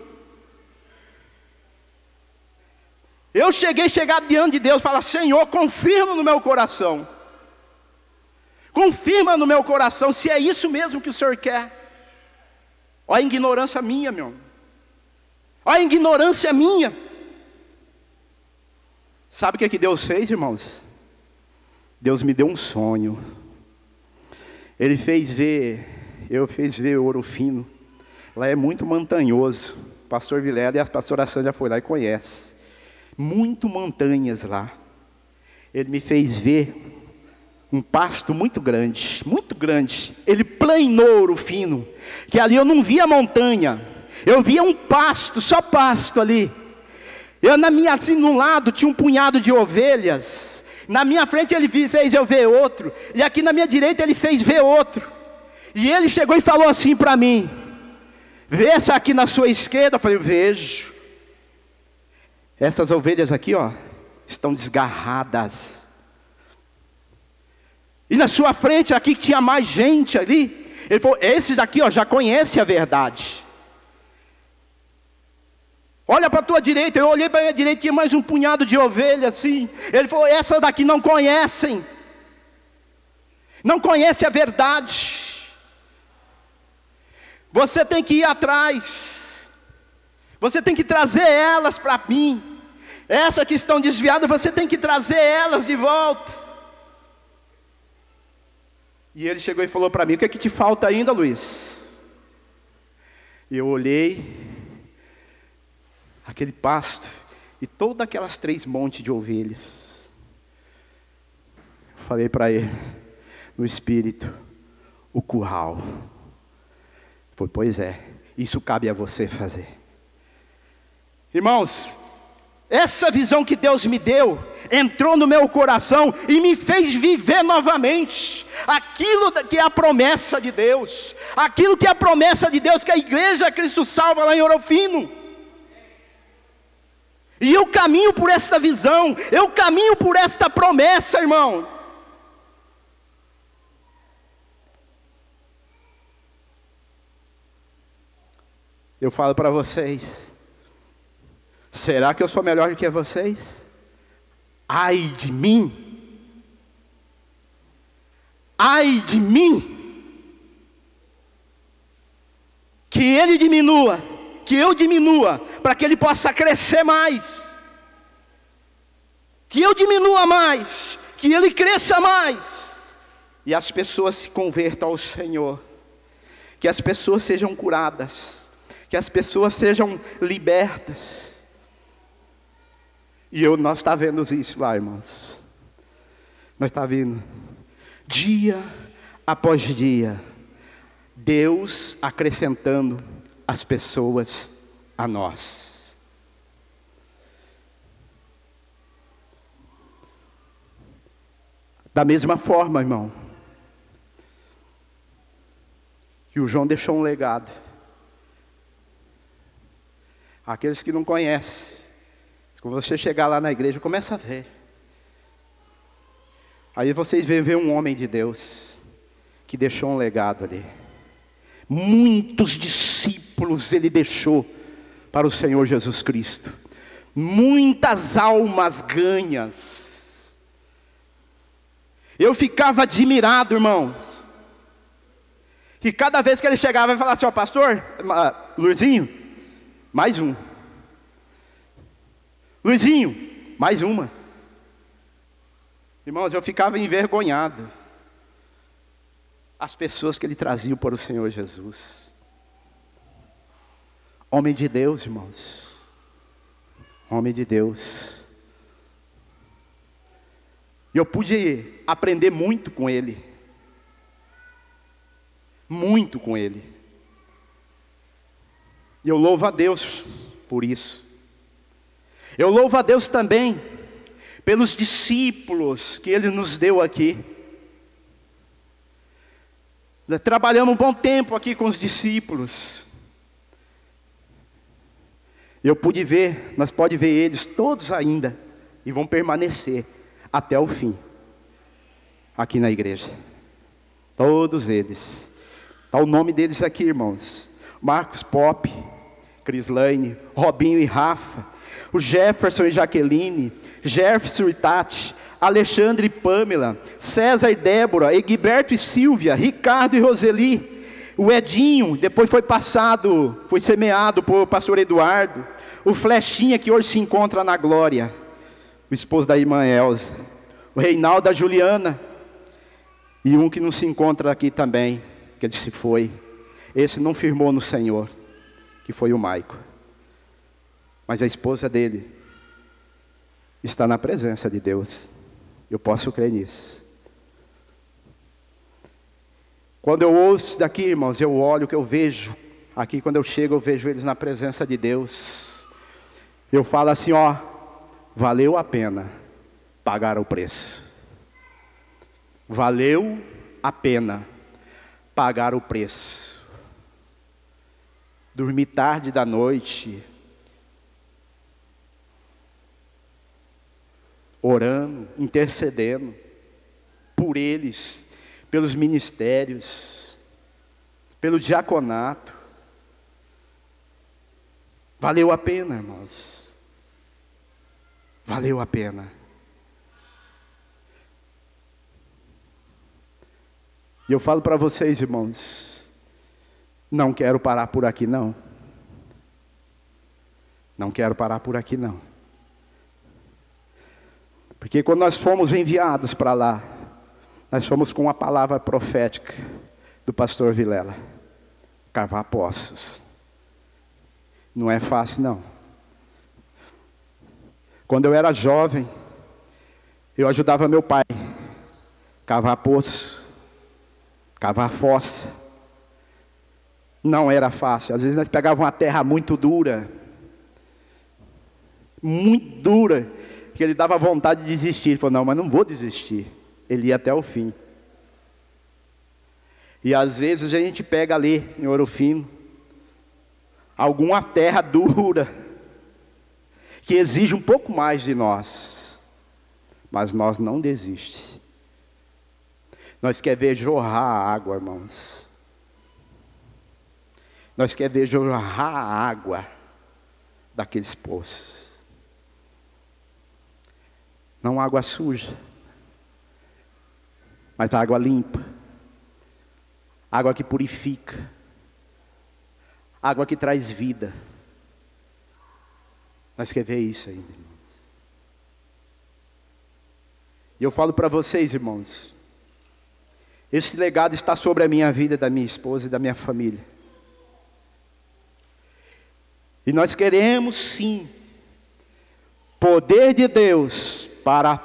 S3: Eu chegar diante de Deus e falar: Senhor, confirma no meu coração. Confirma no meu coração se é isso mesmo que o Senhor quer. Olha a ignorância minha, meu. Olha a ignorância minha. Sabe o que Deus fez, irmãos? Deus me deu um sonho. Ele fez ver Ouro Fino. Lá é muito montanhoso. O pastor Vilela e a pastora Sandra foi lá e conhece. Muito montanhas lá. Ele me fez ver um pasto muito grande, muito grande. Ele planou Ouro Fino, que ali eu não via montanha, eu via um pasto, só pasto ali. Eu assim no lado tinha um punhado de ovelhas, na minha frente ele fez eu ver outro, e aqui na minha direita ele fez ver outro. E ele chegou e falou assim para mim: vê essa aqui na sua esquerda. Eu falei: vejo. Essas ovelhas aqui, ó, estão desgarradas. E na sua frente aqui que tinha mais gente ali, ele falou: esses aqui, ó, já conhecem a verdade. Olha para a tua direita. Eu olhei para a minha direita, tinha mais um punhado de ovelhas assim. Ele falou: essas daqui não conhecem. Não conhecem a verdade. Você tem que ir atrás. Você tem que trazer elas para mim. Essas que estão desviadas, você tem que trazer elas de volta. E ele chegou e falou para mim: o que é que te falta ainda, Luiz? E eu olhei aquele pasto e todas aquelas 3 montes de ovelhas. Eu falei para ele no espírito: o curral. Ele falou: pois é, isso cabe a você fazer. Irmãos, essa visão que Deus me deu entrou no meu coração e me fez viver novamente aquilo que é a promessa de Deus, aquilo que é a promessa de Deus, que a igreja Cristo Salva lá em Ouro Fino. E eu caminho por esta visão, eu caminho por esta promessa, irmão. Eu falo para vocês: será que eu sou melhor do que vocês? Ai de mim! Ai de mim! Que ele diminua, que eu diminua, para que ele possa crescer mais. Que eu diminua mais, que ele cresça mais. E as pessoas se convertam ao Senhor. Que as pessoas sejam curadas. Que as pessoas sejam libertas. E nós estamos vendo isso lá, irmãos. Nós estamos vendo, dia após dia, Deus acrescentando as pessoas a nós. Da mesma forma, irmão, que o João deixou um legado. Aqueles que não conhecem, quando você chegar lá na igreja, começa a ver. Aí vocês ver um homem de Deus que deixou um legado ali. Muitos discípulos ele deixou para o Senhor Jesus Cristo. Muitas almas ganhas. Eu ficava admirado, irmão, que cada vez que ele chegava e falava assim: ó, pastor, Luizinho, mais um. Luizinho, mais uma. Irmãos, eu ficava envergonhado. As pessoas que ele trazia para o Senhor Jesus. Homem de Deus, irmãos. Homem de Deus. E eu pude aprender muito com ele. Muito com ele. E eu louvo a Deus por isso. Eu louvo a Deus também pelos discípulos que Ele nos deu aqui. Trabalhamos um bom tempo aqui com os discípulos. Eu pude ver, nós podemos ver eles todos ainda, e vão permanecer até o fim, aqui na igreja. Todos eles. Está o nome deles aqui, irmãos. Marcos Pop, Crislaine, Robinho e Rafa, o Jefferson e Jaqueline, Jefferson e Tati, Alexandre e Pamela, César e Débora, Egberto e Silvia, Ricardo e Roseli, o Edinho, depois foi semeado por pastor Eduardo, o Flechinha, que hoje se encontra na glória, o esposo da irmã Elza, o Reinaldo, a Juliana, e um que não se encontra aqui também, que ele se foi, esse não firmou no Senhor, que foi o Maico, mas a esposa dele está na presença de Deus. Eu posso crer nisso. Quando eu ouço isso daqui, irmãos, eu olho o que eu vejo aqui, quando eu chego eu vejo eles na presença de Deus. Eu falo assim, ó, valeu a pena pagar o preço. Valeu a pena pagar o preço. Dormir tarde da noite, orando, intercedendo por eles, pelos ministérios, pelo diaconato. Valeu a pena, irmãos. Valeu a pena. E eu falo para vocês, irmãos, não quero parar por aqui não. Não quero parar por aqui não. Porque quando nós fomos enviados para lá, nós fomos com uma palavra profética do pastor Vilela: cavar poços. Não é fácil não. Quando eu era jovem, eu ajudava meu pai cavar poço, cavar fossa. Não era fácil. Às vezes nós pegávamos uma terra muito dura, que ele dava vontade de desistir. Ele falou, não, mas não vou desistir. Ele ia até o fim. E às vezes a gente pega ali em Ouro Fino alguma terra dura, que exige um pouco mais de nós, mas nós não desistimos. Nós queremos ver jorrar a água, irmãos. Nós queremos ver jorrar a água daqueles poços. Não água suja, mas água limpa, água que purifica, água que traz vida. Nós queremos ver isso ainda, irmãos. E eu falo para vocês, irmãos, esse legado está sobre a minha vida, da minha esposa e da minha família. E nós queremos sim poder de Deus para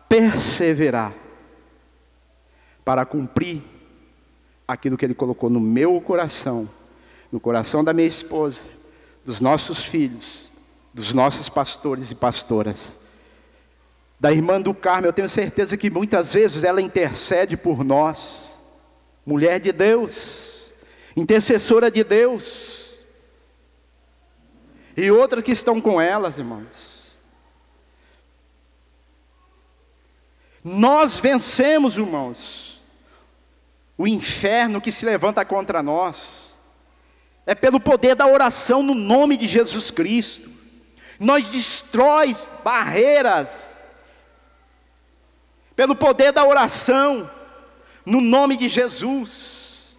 S3: perseverar, para cumprir aquilo que Ele colocou no meu coração, no coração da minha esposa, dos nossos filhos, dos nossos pastores e pastoras. Da irmã do Carmo, eu tenho certeza que muitas vezes ela intercede por nós. Mulher de Deus, intercessora de Deus. E outras que estão com elas, irmãos. Nós vencemos, irmãos, o inferno que se levanta contra nós. É pelo poder da oração no nome de Jesus Cristo. Nós destrói barreiras pelo poder da oração no nome de Jesus.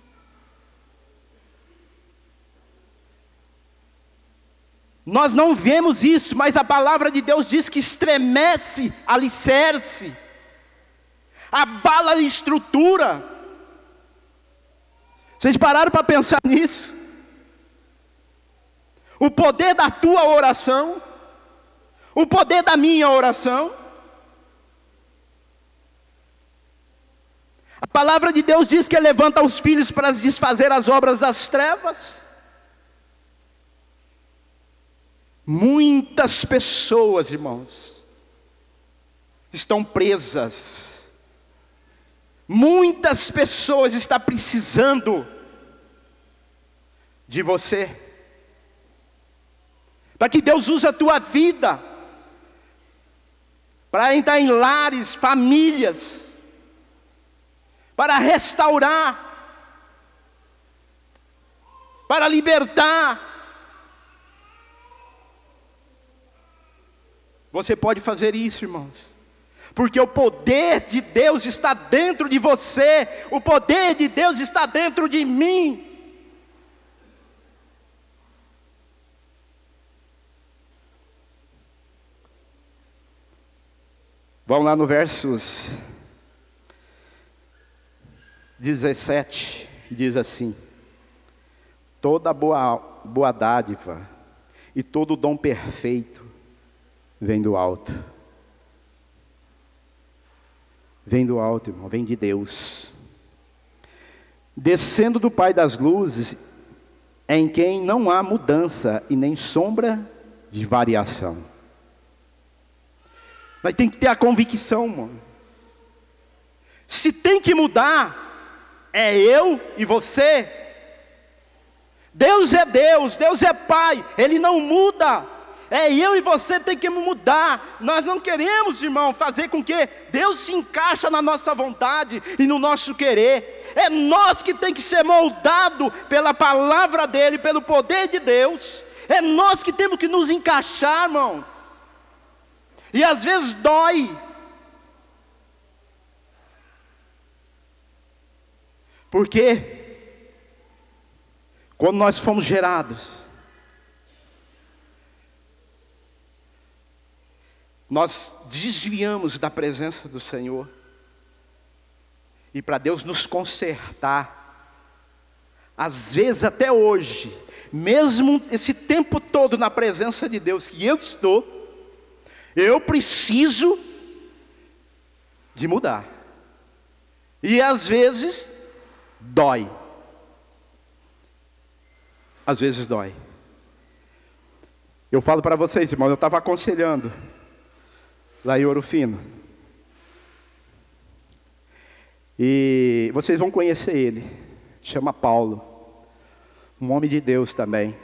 S3: Nós não vemos isso, mas a palavra de Deus diz que estremece alicerce, abala a estrutura. Vocês pararam para pensar nisso? O poder da tua oração, o poder da minha oração. A palavra de Deus diz que Ele levanta os filhos para desfazer as obras das trevas. Muitas pessoas, irmãos, estão presas. Muitas pessoas estão precisando de você, para que Deus use a tua vida, para entrar em lares, famílias, para restaurar, para libertar. Você pode fazer isso, irmãos, porque o poder de Deus está dentro de você, o poder de Deus está dentro de mim. Vamos lá no versos 17, diz assim: toda boa dádiva e todo dom perfeito vem do alto. Vem do alto, irmão, vem de Deus. Descendo do Pai das luzes, em quem não há mudança e nem sombra de variação. Mas tem que ter a convicção, mano. Se tem que mudar, é eu e você. Deus é Deus, Deus é Pai, Ele não muda. É eu e você tem que mudar. Nós não queremos, irmão, fazer com que Deus se encaixe na nossa vontade e no nosso querer. É nós que tem que ser moldado pela palavra dEle, pelo poder de Deus. É nós que temos que nos encaixar, irmão. E às vezes dói. Porque quando nós fomos gerados, nós desviamos da presença do Senhor. E para Deus nos consertar, às vezes até hoje, mesmo esse tempo todo na presença de Deus que eu estou, eu preciso de mudar. E às vezes dói. Às vezes dói. Eu falo para vocês, irmãos, eu estava aconselhando lá em Ouro Fino. E vocês vão conhecer ele. Chama Paulo. Um homem de Deus também.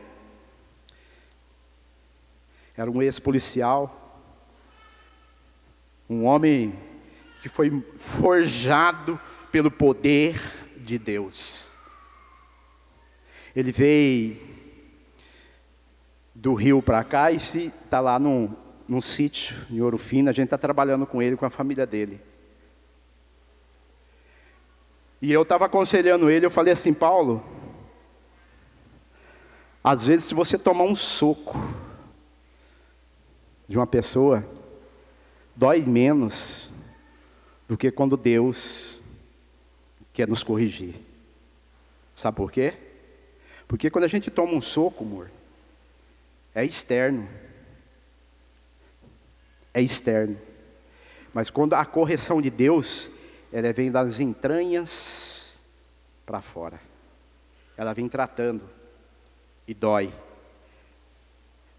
S3: Era um ex-policial. Um homem que foi forjado pelo poder de Deus. Ele veio do Rio para cá e está lá num sítio em Ouro Fino. A gente está trabalhando com ele, com a família dele. E eu estava aconselhando ele, eu falei assim: Paulo, às vezes se você tomar um soco de uma pessoa, dói menos do que quando Deus quer nos corrigir. Sabe por quê? Porque quando a gente toma um soco, amor, é externo. É externo. Mas quando a correção de Deus, ela vem das entranhas para fora. Ela vem tratando e dói.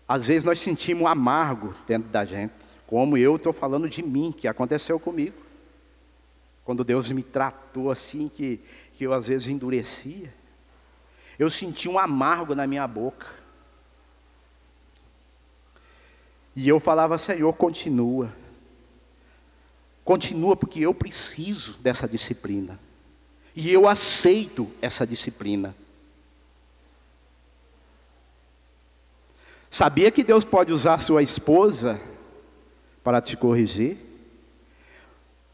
S3: Às vezes nós sentimos amargo dentro da gente. Como eu estou falando de mim, que aconteceu comigo. Quando Deus me tratou assim, que eu às vezes endurecia. Eu senti um amargo na minha boca. E eu falava: Senhor, continua. Continua, porque eu preciso dessa disciplina. E eu aceito essa disciplina. Sabia que Deus pode usar sua esposa para te corrigir?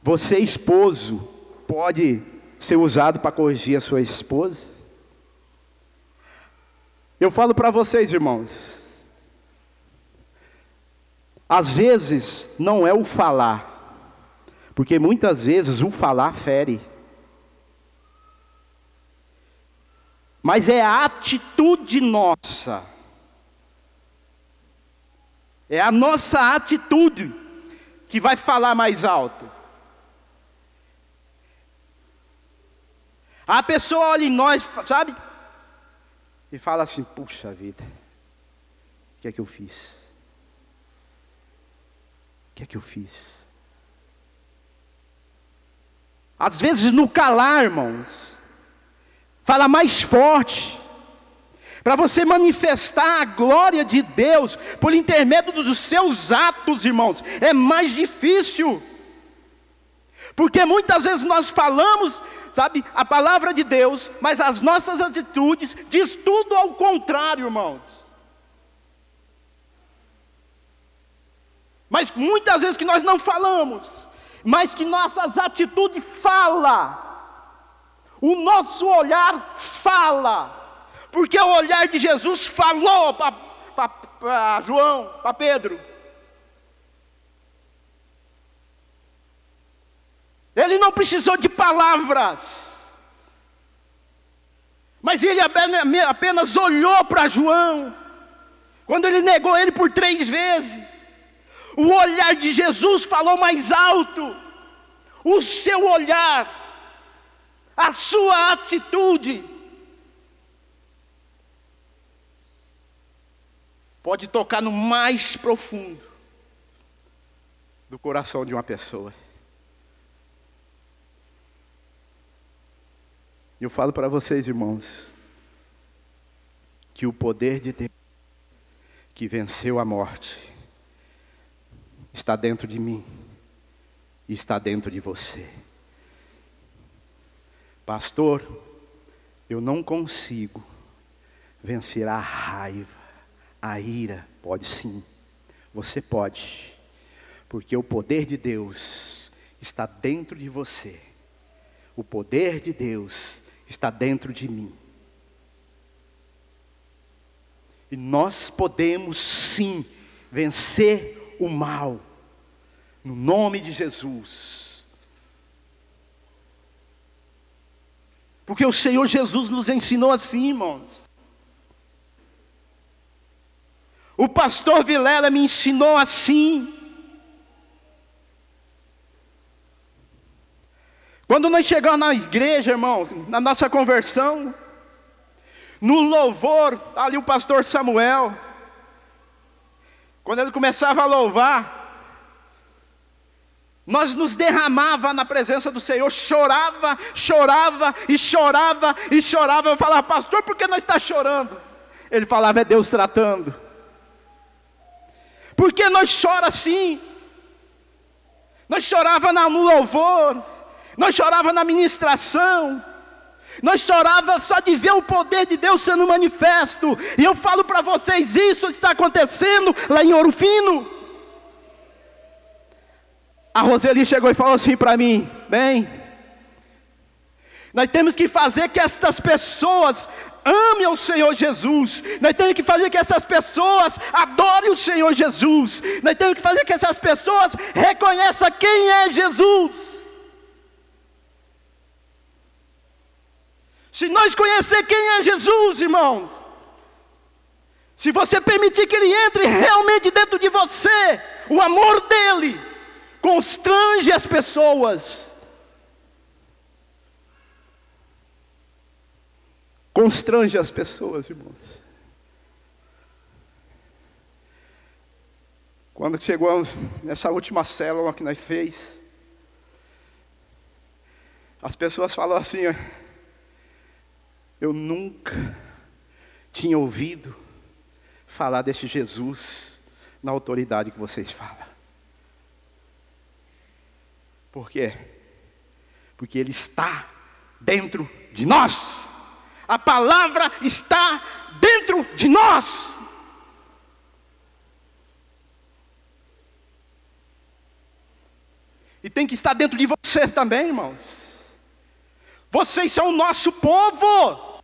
S3: Você, esposo, pode ser usado para corrigir a sua esposa? Eu falo para vocês, irmãos, às vezes não é o falar, porque muitas vezes o falar fere, mas é a atitude nossa, é a nossa atitude que vai falar mais alto. A pessoa olha em nós, sabe? E fala assim: puxa vida, o que é que eu fiz? O que é que eu fiz? Às vezes no calar, irmãos, fala mais forte. Para você manifestar a glória de Deus por intermédio dos seus atos, irmãos, é mais difícil. Porque muitas vezes nós falamos, sabe, a palavra de Deus, mas as nossas atitudes diz tudo ao contrário, irmãos. Mas muitas vezes que nós não falamos, mas que nossas atitudes falam. O nosso olhar fala. Porque o olhar de Jesus falou para João, para Pedro. Ele não precisou de palavras. Mas ele apenas olhou para João. Quando ele negou ele por 3 vezes. O olhar de Jesus falou mais alto. O seu olhar, a sua atitude, pode tocar no mais profundo do coração de uma pessoa. E eu falo para vocês, irmãos, que o poder de Deus que venceu a morte está dentro de mim e está dentro de você. Pastor, eu não consigo vencer a raiva, a ira. Pode sim, você pode, porque o poder de Deus está dentro de você. O poder de Deus está dentro de mim. E nós podemos sim vencer o mal, no nome de Jesus. Porque o Senhor Jesus nos ensinou assim, irmãos. O pastor Vilela me ensinou assim. Quando nós chegamos na igreja, irmão, na nossa conversão, no louvor, ali o pastor Samuel, quando ele começava a louvar, nós nos derramava na presença do Senhor, chorava, chorava e chorava e chorava. Eu falava: pastor, por que nós está chorando? Ele falava: é Deus tratando. Por que nós chora assim? Nós chorava no louvor, nós chorava na ministração, nós chorava só de ver o poder de Deus sendo manifesto. E eu falo para vocês, isso está acontecendo lá em Ouro Fino. A Roseli chegou e falou assim para mim: bem, nós temos que fazer que estas pessoas amem o Senhor Jesus. Nós temos que fazer que essas pessoas adorem o Senhor Jesus. Nós temos que fazer que essas pessoas reconheçam quem é Jesus. Se nós conhecer quem é Jesus, irmãos, se você permitir que Ele entre realmente dentro de você, o amor dEle constrange as pessoas. Constrange as pessoas, irmãos. Quando chegou nessa última célula que nós fez, as pessoas falaram assim: eu nunca tinha ouvido falar desse Jesus na autoridade que vocês falam. Por quê? Porque Ele está dentro de nós. A palavra está dentro de nós. E tem que estar dentro de você também, irmãos. Vocês são o nosso povo.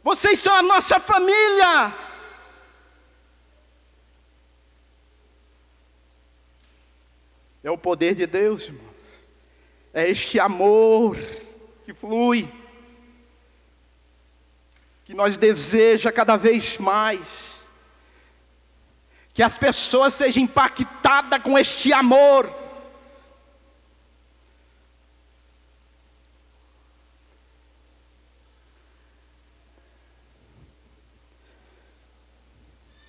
S3: Vocês são a nossa família. É o poder de Deus, irmãos. É este amor que flui, que nós desejamos cada vez mais, que as pessoas sejam impactadas com este amor.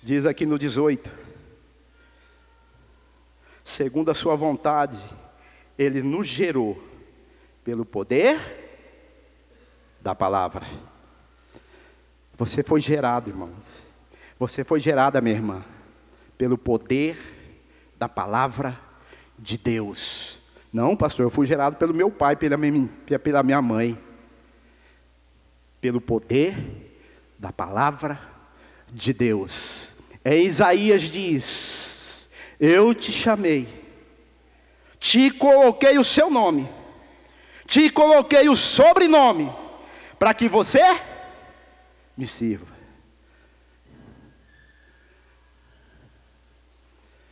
S3: Diz aqui no 18: segundo a sua vontade, Ele nos gerou pelo poder da palavra. Você foi gerado, irmãos. Você foi gerada, minha irmã, pelo poder da palavra de Deus. Não, pastor, eu fui gerado pelo meu pai, pela minha mãe. Pelo poder da palavra de Deus. Isaías diz: eu te chamei, te coloquei o seu nome, te coloquei o sobrenome, para que você me sirva.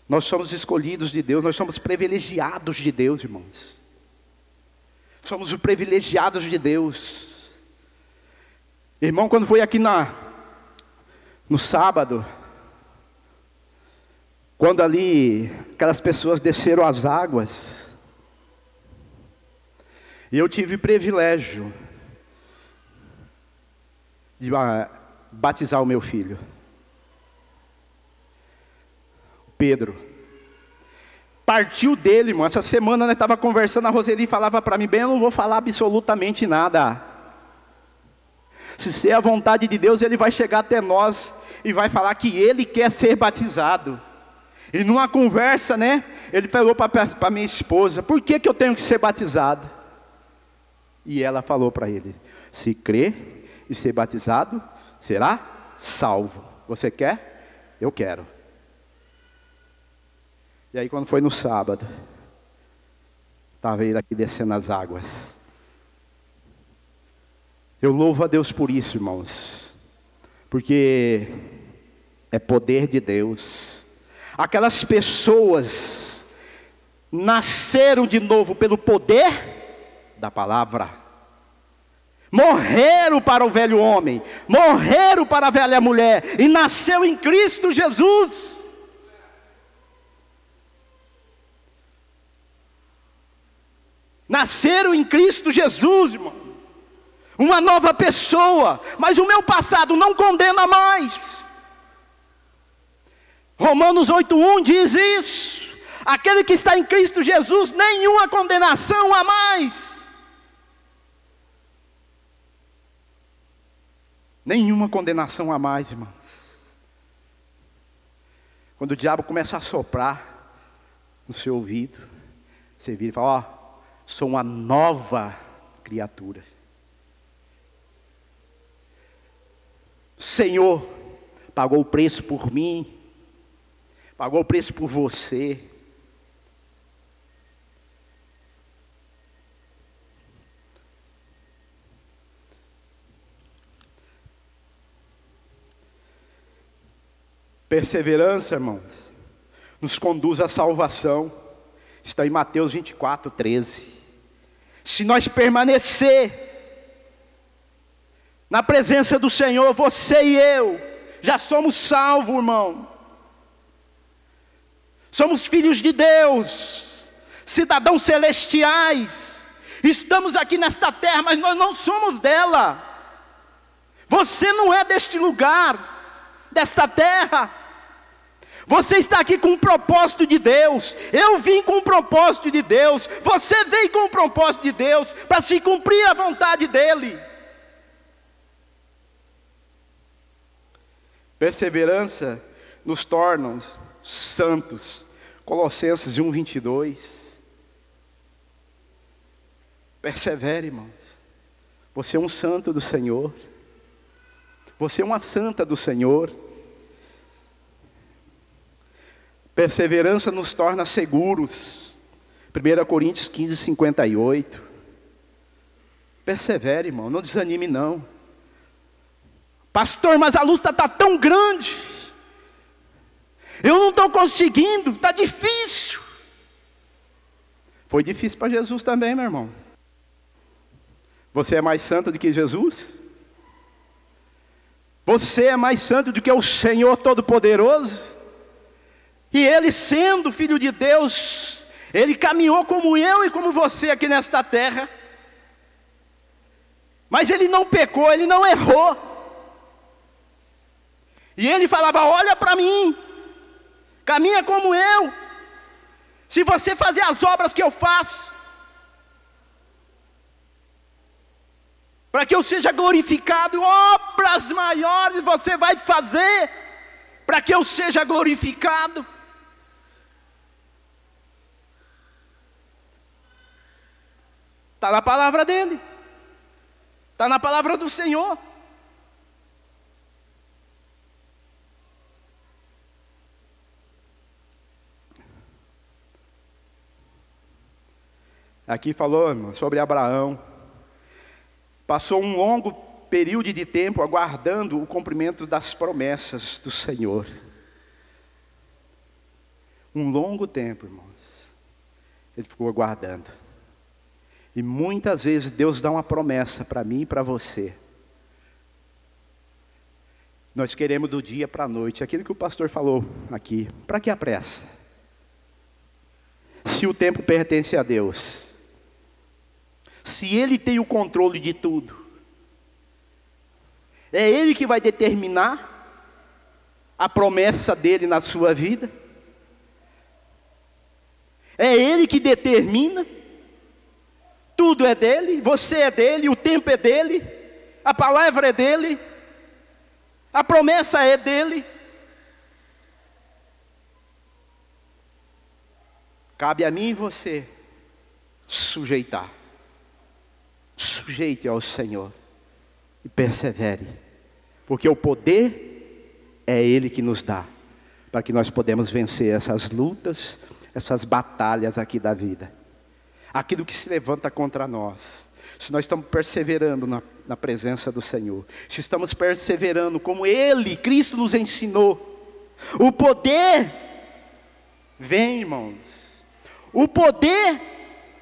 S3: Nós somos escolhidos de Deus, nós somos privilegiados de Deus, irmãos. Somos os privilegiados de Deus. Irmão, quando foi aqui no sábado, quando ali aquelas pessoas desceram as águas, e eu tive o privilégio de batizar o meu filho, Pedro. Partiu dele, irmão. Essa semana nós estávamos conversando, a Roseli falava para mim: bem, eu não vou falar absolutamente nada. Se ser a vontade de Deus, Ele vai chegar até nós e vai falar que Ele quer ser batizado. E numa conversa, né, Ele falou para minha esposa: por que eu tenho que ser batizado? E ela falou para ele: se crer e ser batizado, será salvo. Você quer? Eu quero. E aí quando foi no sábado, estava ele aqui descendo as águas. Eu louvo a Deus por isso, irmãos, porque é poder de Deus. Aquelas pessoas nasceram de novo pelo poder da palavra. Morreram para o velho homem, morreram para a velha mulher, e nasceu em Cristo Jesus. Nasceram em Cristo Jesus, irmão. Uma nova pessoa. Mas o meu passado não condena mais. Romanos 8:1 diz isso. Aquele que está em Cristo Jesus, nenhuma condenação há mais. Nenhuma condenação há mais, irmãos. Quando o diabo começa a soprar no seu ouvido, você vira e fala: ó, sou uma nova criatura. O Senhor pagou o preço por mim, pagou o preço por você. Perseverança, irmãos, nos conduz à salvação. Está em Mateus 24:13. Se nós permanecer na presença do Senhor, você e eu já somos salvos, irmão. Somos filhos de Deus, cidadãos celestiais. Estamos aqui nesta terra, mas nós não somos dela. Você não é deste lugar, desta terra. Você está aqui com um propósito de Deus. Eu vim com um propósito de Deus. Você veio com um propósito de Deus, para se cumprir a vontade dEle. Perseverança nos torna santos. Colossenses 1:22. Persevere, irmãos. Você é um santo do Senhor. Você é uma santa do Senhor. Perseverança nos torna seguros. 1 Coríntios 15:58. Persevere, irmão, não desanime não. Pastor, mas a luta está tão grande. Eu não estou conseguindo, está difícil. Foi difícil para Jesus também, meu irmão. Você é mais santo do que Jesus? Você é mais santo do que o Senhor Todo-Poderoso? E Ele, sendo Filho de Deus, Ele caminhou como eu e como você aqui nesta terra. Mas Ele não pecou, Ele não errou. E ele falava: olha para mim, caminha como eu. Se você fazer as obras que eu faço, para que eu seja glorificado, obras maiores você vai fazer, para que eu seja glorificado. Está na palavra dele, está na palavra do Senhor. Aqui falou, irmão, sobre Abraão. Passou um longo período de tempo aguardando o cumprimento das promessas do Senhor. Um longo tempo, irmãos. Ele ficou aguardando. E muitas vezes Deus dá uma promessa para mim e para você. Nós queremos do dia para a noite. Aquilo que o pastor falou aqui. Para que a pressa? Se o tempo pertence a Deus. Se Ele tem o controle de tudo. É Ele que vai determinar a promessa dEle na sua vida. É Ele que determina. Tudo é dEle, você é dEle, o tempo é dEle, a palavra é dEle, a promessa é dEle. Cabe a mim e você sujeitar. Sujeite ao Senhor e persevere, porque o poder é Ele que nos dá, para que nós podemos vencer essas lutas, essas batalhas aqui da vida. Aquilo que se levanta contra nós, se nós estamos perseverando na presença do Senhor, se estamos perseverando como Ele, Cristo nos ensinou, o poder vem, irmãos, o poder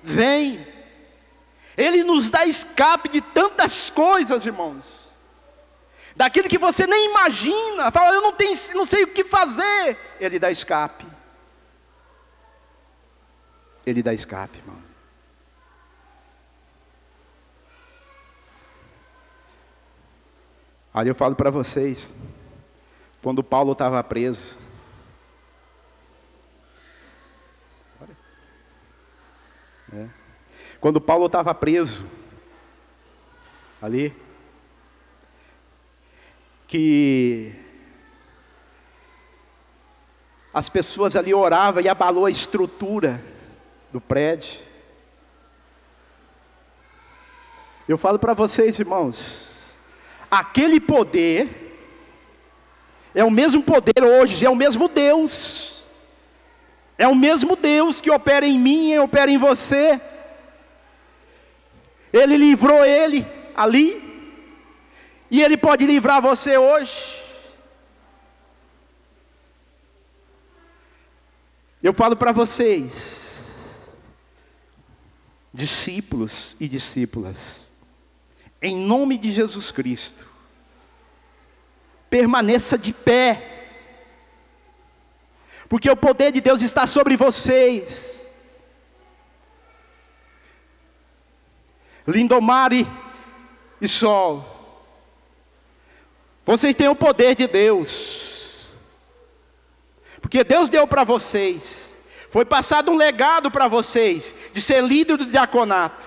S3: vem. Ele nos dá escape de tantas coisas, irmãos, daquilo que você nem imagina. Fala, eu não sei o que fazer. Ele dá escape. Ele dá escape, irmão. Aí eu falo para vocês, quando Paulo estava preso, quando Paulo estava preso, ali, que as pessoas ali oravam e abalou a estrutura do prédio. Eu falo para vocês, irmãos, aquele poder é o mesmo poder hoje, é o mesmo Deus. É o mesmo Deus que opera em mim e opera em você. Ele livrou ele ali, e Ele pode livrar você hoje. Eu falo para vocês, discípulos e discípulas, em nome de Jesus Cristo, permaneça de pé, porque o poder de Deus está sobre vocês. Lindomar e Sol, vocês têm o poder de Deus, porque Deus deu para vocês, foi passado um legado para vocês, de ser líder do diaconato.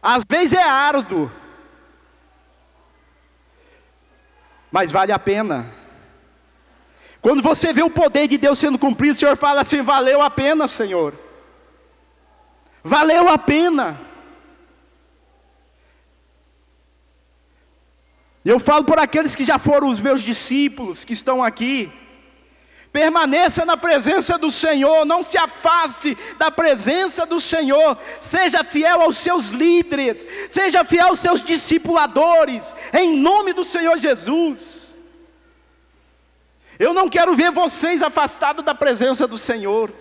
S3: Às vezes é árduo, mas vale a pena. Quando você vê o poder de Deus sendo cumprido, o Senhor fala assim: valeu a pena, Senhor. Valeu a pena. Eu falo por aqueles que já foram os meus discípulos, que estão aqui. Permaneça na presença do Senhor, não se afaste da presença do Senhor. Seja fiel aos seus líderes, seja fiel aos seus discipuladores, em nome do Senhor Jesus. Eu não quero ver vocês afastados da presença do Senhor,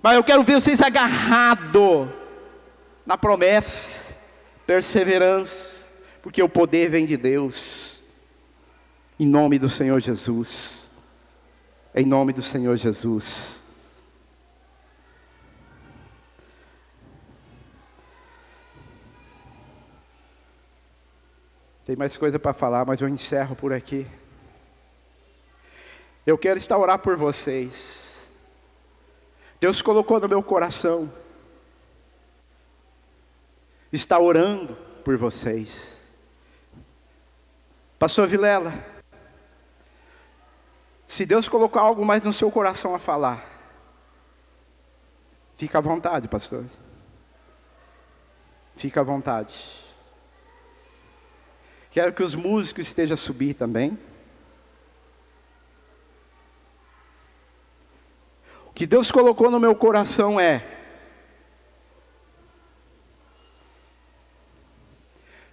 S3: mas eu quero ver vocês agarrados na promessa, perseverança, porque o poder vem de Deus, em nome do Senhor Jesus, em nome do Senhor Jesus. Tem mais coisa para falar, mas eu encerro por aqui. Eu quero orar por vocês. Deus colocou no meu coração está orando por vocês. Pastor Vilela, se Deus colocar algo mais no seu coração a falar, fica à vontade, pastor. Fica à vontade. Quero que os músicos estejam a subir também. O que Deus colocou no meu coração é: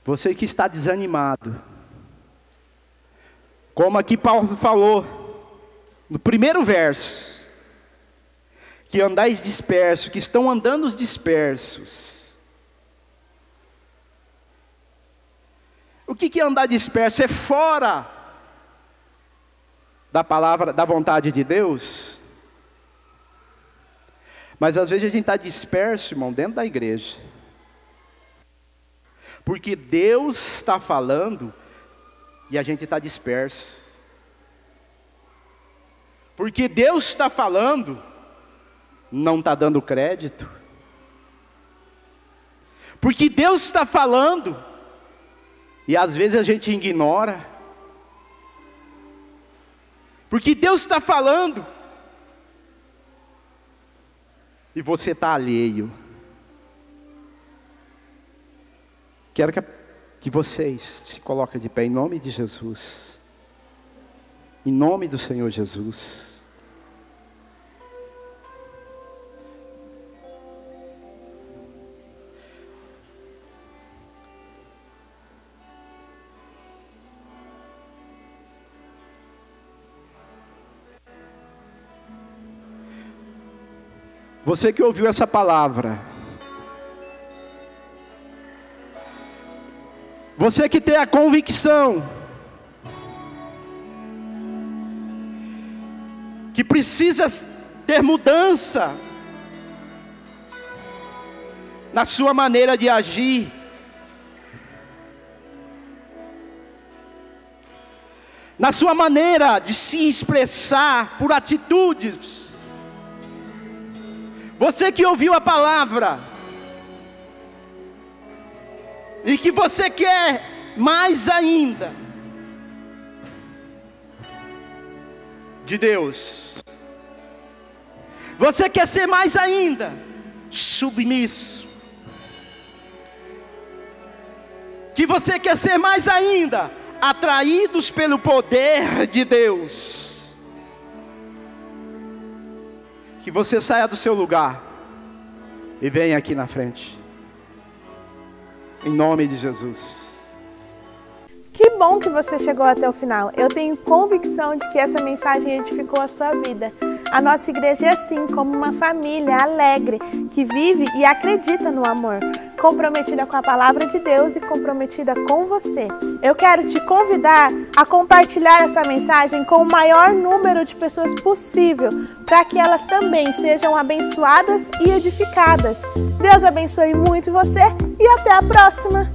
S3: você que está desanimado, como aqui Paulo falou, no primeiro verso, que andais dispersos, que estão andando os dispersos. O que é andar disperso? É fora da palavra, da vontade de Deus. Mas às vezes a gente está disperso, irmão, dentro da igreja. Porque Deus está falando e a gente está disperso. Porque Deus está falando, não está dando crédito. Porque Deus está falando e às vezes a gente ignora. Porque Deus está falando e você está alheio. Quero que vocês se coloquem de pé em nome de Jesus. Em nome do Senhor Jesus. Você que ouviu essa palavra, você que tem a convicção que precisa ter mudança na sua maneira de agir, na sua maneira de se expressar por atitudes. Você que ouviu a palavra e que você quer mais ainda de Deus, você quer ser mais ainda submisso, que você quer ser mais ainda atraídos pelo poder de Deus, que você saia do seu lugar e venha aqui na frente, em nome de Jesus.
S1: Que bom que você chegou até o final. Eu tenho convicção de que essa mensagem edificou a sua vida. A nossa igreja é assim, como uma família alegre, que vive e acredita no amor, comprometida com a palavra de Deus e comprometida com você. Eu quero te convidar a compartilhar essa mensagem com o maior número de pessoas possível, para que elas também sejam abençoadas e edificadas. Deus abençoe muito você e até a próxima!